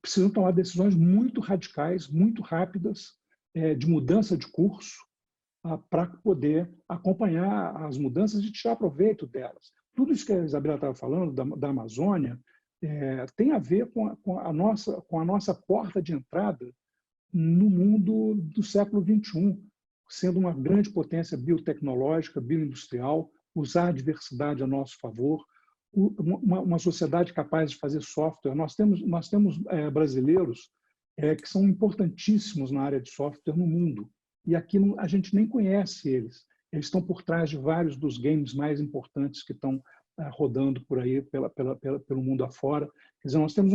precisam tomar decisões muito radicais, muito rápidas, de mudança de curso, para poder acompanhar as mudanças e tirar proveito delas. Tudo isso que a Isabela estava falando, da Amazônia, tem a ver com a nossa porta de entrada no mundo do século XXI, sendo uma grande potência biotecnológica, bioindustrial, usar a diversidade a nosso favor, uma sociedade capaz de fazer software. Nós temos brasileiros que são importantíssimos na área de software no mundo, e aqui a gente nem conhece eles. Eles estão por trás de vários dos games mais importantes que estão rodando por aí pelo mundo afora. Quer dizer, nós temos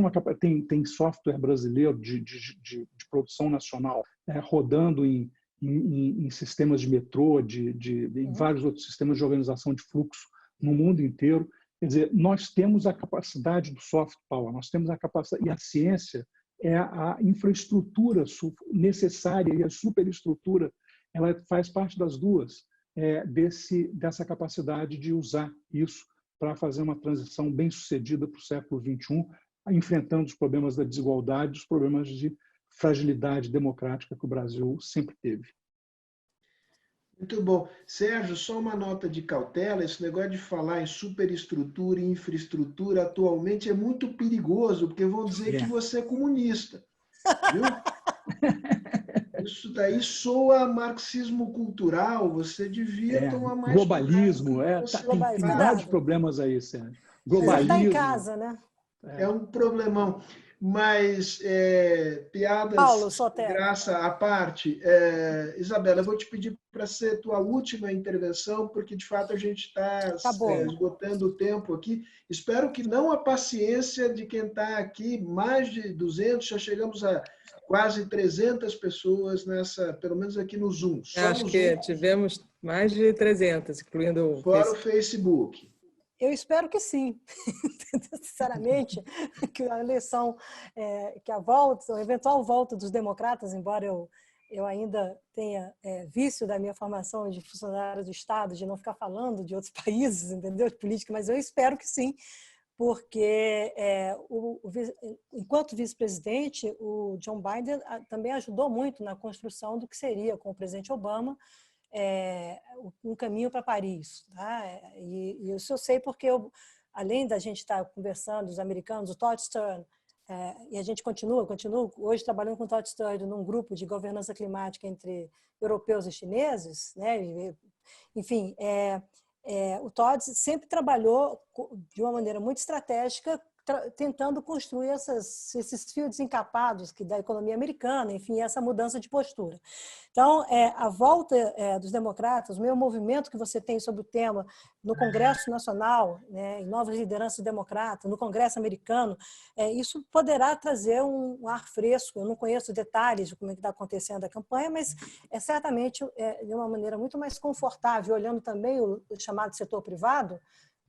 tem software brasileiro de produção nacional rodando em sistemas de metrô, em vários outros sistemas de organização de fluxo no mundo inteiro. Quer dizer, nós temos a capacidade do soft power, nós temos a capacidade, e a ciência é a infraestrutura necessária e a superestrutura, ela faz parte das duas, dessa capacidade de usar isso para fazer uma transição bem-sucedida para o século XXI, enfrentando os problemas da desigualdade, os problemas de fragilidade democrática que o Brasil sempre teve. Muito bom. Sérgio, só uma nota de cautela, esse negócio de falar em superestrutura e infraestrutura atualmente é muito perigoso, porque vão dizer que você é comunista. Viu? Isso daí soa marxismo cultural, você devia tomar mais globalismo, tem vários problemas aí, Sérgio. Globalismo. Está em casa, né? É um problemão. Mas, piadas Paulo, de graça à parte, Isabela, eu vou te pedir para ser tua última intervenção, porque, de fato, a gente está esgotando o tempo aqui. Espero que não a paciência de quem está aqui, mais de 200, já chegamos a quase 300 pessoas, pelo menos aqui no Zoom. Acho que tivemos mais de 300, incluindo fora o Facebook. Eu espero que sim, sinceramente, que a eleição, que a eventual volta dos democratas, embora eu ainda tenha vício da minha formação de funcionário do Estado, de não ficar falando de outros países, entendeu, de política, mas eu espero que sim, porque enquanto vice-presidente, o John Biden também ajudou muito na construção do que seria, com o presidente Obama, um caminho para Paris. Tá? E isso eu sei porque, além da gente estar conversando, os americanos, o Todd Stern, e a gente continua hoje trabalhando com o Todd Stern num grupo de governança climática entre europeus e chineses, né? Enfim, o Todd sempre trabalhou de uma maneira muito estratégica, tentando construir esses fios desencapados da economia americana, enfim, essa mudança de postura. Então, a volta dos democratas, o meu movimento que você tem sobre o tema no Congresso Nacional, né, em novas lideranças democratas, no Congresso americano, isso poderá trazer um ar fresco. Eu não conheço detalhes de como é que está acontecendo a campanha, mas certamente de uma maneira muito mais confortável, olhando também o chamado setor privado,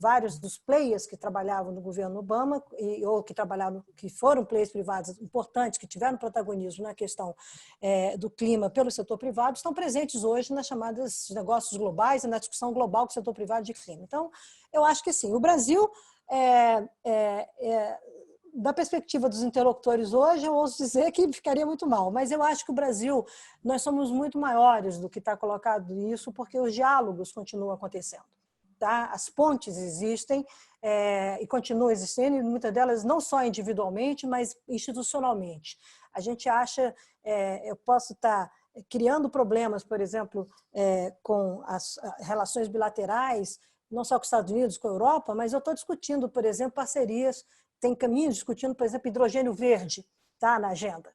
vários dos players que trabalhavam no governo Obama ou que foram players privados importantes, que tiveram protagonismo na questão do clima pelo setor privado, estão presentes hoje nas chamadas negócios globais e na discussão global com o setor privado de clima. Então, eu acho que sim, o Brasil, da perspectiva dos interlocutores hoje, eu ouso dizer que ficaria muito mal, mas eu acho que o Brasil, nós somos muito maiores do que está colocado nisso, porque os diálogos continuam acontecendo. Tá? As pontes existem e continuam existindo, e muitas delas não só individualmente, mas institucionalmente. A gente acha, eu posso estar criando problemas, por exemplo, com as relações bilaterais, não só com os Estados Unidos, com a Europa, mas eu estou discutindo, por exemplo, parcerias, tem caminhos discutindo, por exemplo, hidrogênio verde, tá, na agenda.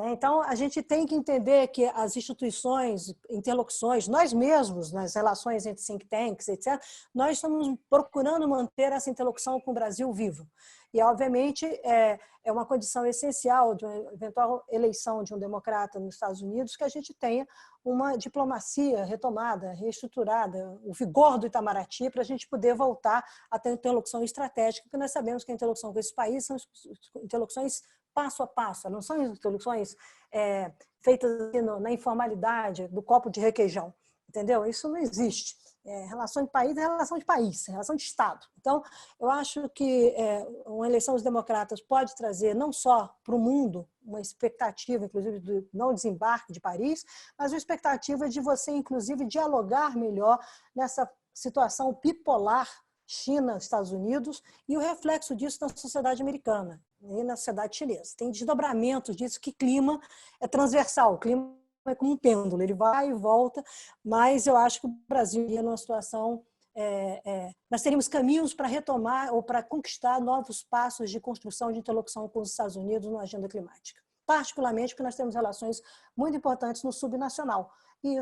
Então, a gente tem que entender que as instituições, interlocuções, nós mesmos, nas relações entre think tanks, etc., nós estamos procurando manter essa interlocução com o Brasil vivo. E, obviamente, é uma condição essencial de uma eventual eleição de um democrata nos Estados Unidos que a gente tenha uma diplomacia retomada, reestruturada, o vigor do Itamaraty para a gente poder voltar a ter interlocução estratégica, porque nós sabemos que a interlocução com esses países são interlocuções passo a passo, não são interlocuções feitas na informalidade do copo de requeijão, entendeu? Isso não existe. Relação de país é relação de país, é relação de Estado. Então, eu acho que uma eleição dos democratas pode trazer não só para o mundo uma expectativa, inclusive, do não desembarque de Paris, mas uma expectativa de você, inclusive, dialogar melhor nessa situação bipolar China, Estados Unidos, e o reflexo disso na sociedade americana e na sociedade chinesa. Tem desdobramentos disso, que clima é transversal, o clima é como um pêndulo, ele vai e volta, mas eu acho que o Brasil iria numa situação... nós teríamos caminhos para retomar ou para conquistar novos passos de construção de interlocução com os Estados Unidos na agenda climática. Particularmente porque nós temos relações muito importantes no subnacional e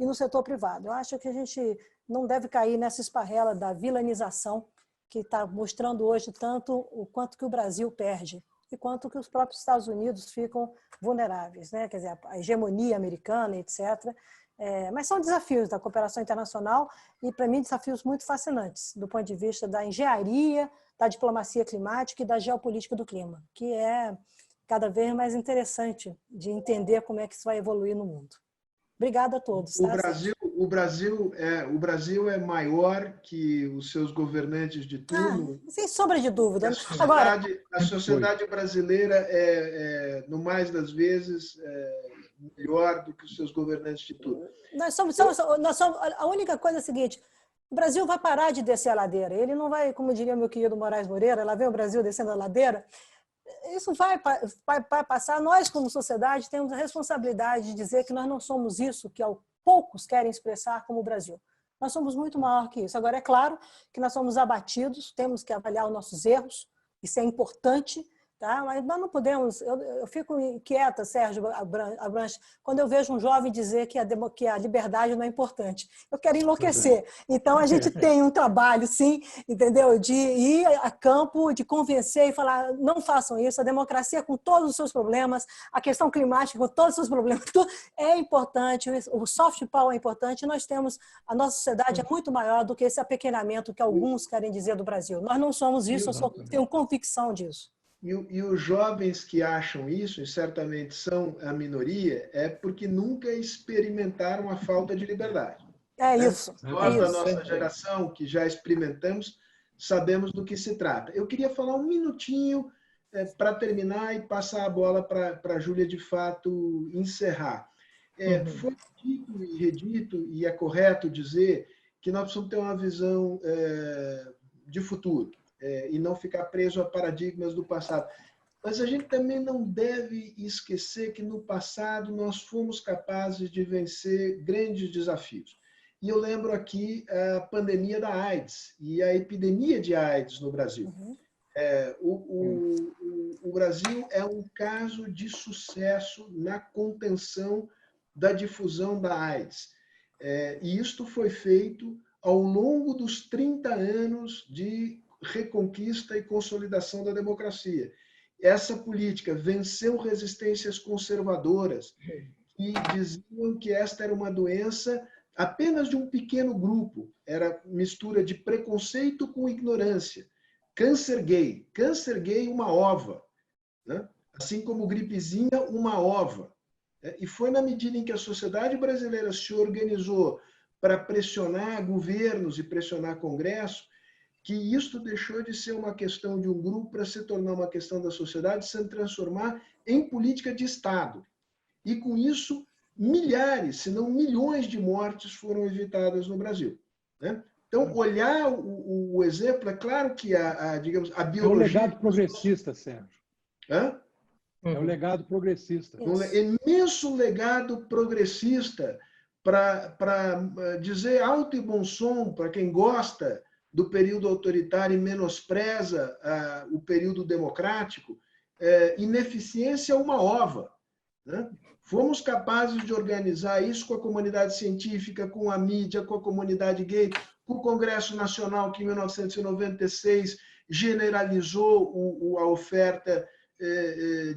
no setor privado. Eu acho que a gente não deve cair nessa esparrela da vilanização que está mostrando hoje tanto o quanto que o Brasil perde e quanto que os próprios Estados Unidos ficam vulneráveis, né? Quer dizer, a hegemonia americana, etc. Mas são desafios da cooperação internacional e, para mim, desafios muito fascinantes do ponto de vista da engenharia, da diplomacia climática e da geopolítica do clima, que é cada vez mais interessante de entender como é que isso vai evoluir no mundo. Obrigada a todos. O Brasil é maior que os seus governantes de turno. Sem sombra de dúvida. A sociedade brasileira no mais das vezes, melhor do que os seus governantes de turno. Nós somos, a única coisa é a seguinte: o Brasil vai parar de descer a ladeira. Ele não vai, como diria meu querido Moraes Moreira, lá vem o Brasil descendo a ladeira. Isso vai passar. Nós, como sociedade, temos a responsabilidade de dizer que nós não somos isso que poucos querem expressar como o Brasil. Nós somos muito maior que isso. Agora, é claro que nós somos abatidos, temos que avaliar os nossos erros, isso é importante, tá? Mas nós não podemos... Eu fico inquieta, Sérgio Abranches, quando eu vejo um jovem dizer que a liberdade não é importante. Eu quero enlouquecer. Então, a gente tem um trabalho, sim, entendeu? De ir a campo, de convencer e falar, não façam isso, a democracia com todos os seus problemas, a questão climática com todos os seus problemas, tudo é importante, o soft power é importante, a nossa sociedade é muito maior do que esse apequenamento que alguns querem dizer do Brasil. Nós não somos isso, eu só tenho convicção disso. E os jovens que acham isso, e certamente são a minoria, é porque nunca experimentaram a falta de liberdade. Isso. Nós, da nossa geração, que já experimentamos, sabemos do que se trata. Eu queria falar um minutinho para terminar e passar a bola para a Júlia, de fato, encerrar. Foi dito e redito, e é correto dizer, que nós precisamos ter uma visão de futuro. E não ficar preso a paradigmas do passado. Mas a gente também não deve esquecer que no passado nós fomos capazes de vencer grandes desafios. E eu lembro aqui a pandemia da AIDS e a epidemia de AIDS no Brasil. O Brasil é um caso de sucesso na contenção da difusão da AIDS. E isto foi feito ao longo dos 30 anos de reconquista e consolidação da democracia. Essa política venceu resistências conservadoras que diziam que esta era uma doença apenas de um pequeno grupo. Era mistura de preconceito com ignorância. Câncer gay, uma ova, né? Assim como gripezinha, uma ova. E foi na medida em que a sociedade brasileira se organizou para pressionar governos e pressionar Congresso, que isto deixou de ser uma questão de um grupo para se tornar uma questão da sociedade, se transformar em política de Estado. E com isso, milhares, se não milhões de mortes foram evitadas no Brasil, né? Então, olhar o exemplo, é claro que digamos, a biologia... É o legado progressista, Sérgio. Hã? É o legado progressista. Um imenso legado progressista para dizer alto e bom som para quem gosta do período autoritário e menospreza o período democrático, ineficiência é uma ova, né? Fomos capazes de organizar isso com a comunidade científica, com a mídia, com a comunidade gay, com o Congresso Nacional, que em 1996 generalizou a oferta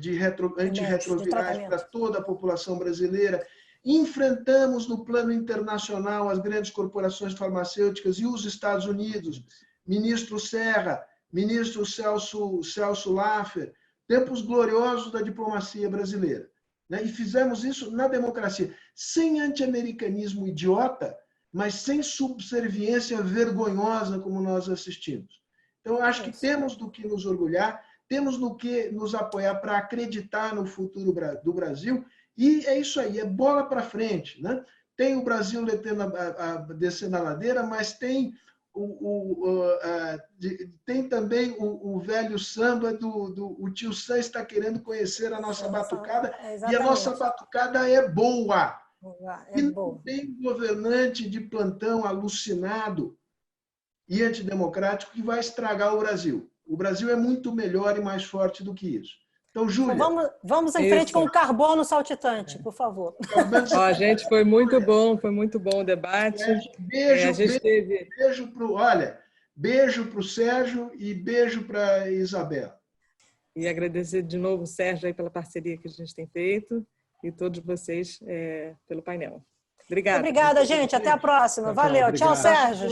de antirretrovirais para toda a população brasileira. Enfrentamos no plano internacional as grandes corporações farmacêuticas e os Estados Unidos, ministro Serra, ministro Celso Laffer, tempos gloriosos da diplomacia brasileira, né? E fizemos isso na democracia, sem anti-americanismo idiota, mas sem subserviência vergonhosa como nós assistimos. Então, acho que temos do que nos orgulhar, temos no que nos apoiar para acreditar no futuro do Brasil, e é isso aí, é bola para frente, né? Tem o Brasil descendo a ladeira, mas tem, tem também o velho samba o tio Sam está querendo conhecer a nossa batucada, e a nossa batucada é boa. E não tem governante de plantão alucinado e antidemocrático que vai estragar o Brasil. O Brasil é muito melhor e mais forte do que isso. Então, Júlia... Então, vamos em frente com o carbono saltitante, por favor. Gente, foi muito bom o debate. Beijo para o Sérgio e beijo para a Isabela. E agradecer de novo o Sérgio aí pela parceria que a gente tem feito e todos vocês pelo painel. Obrigada. Obrigada, gente. Até a próxima. Valeu. Tchau, Sérgio.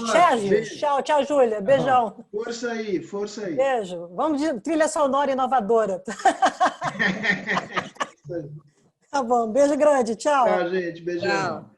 Tchau, Júlia. Beijão. Força aí. Beijo. Vamos de trilha sonora inovadora. Tá bom. Beijo grande. Tchau. Tchau, gente. Beijão. Tchau.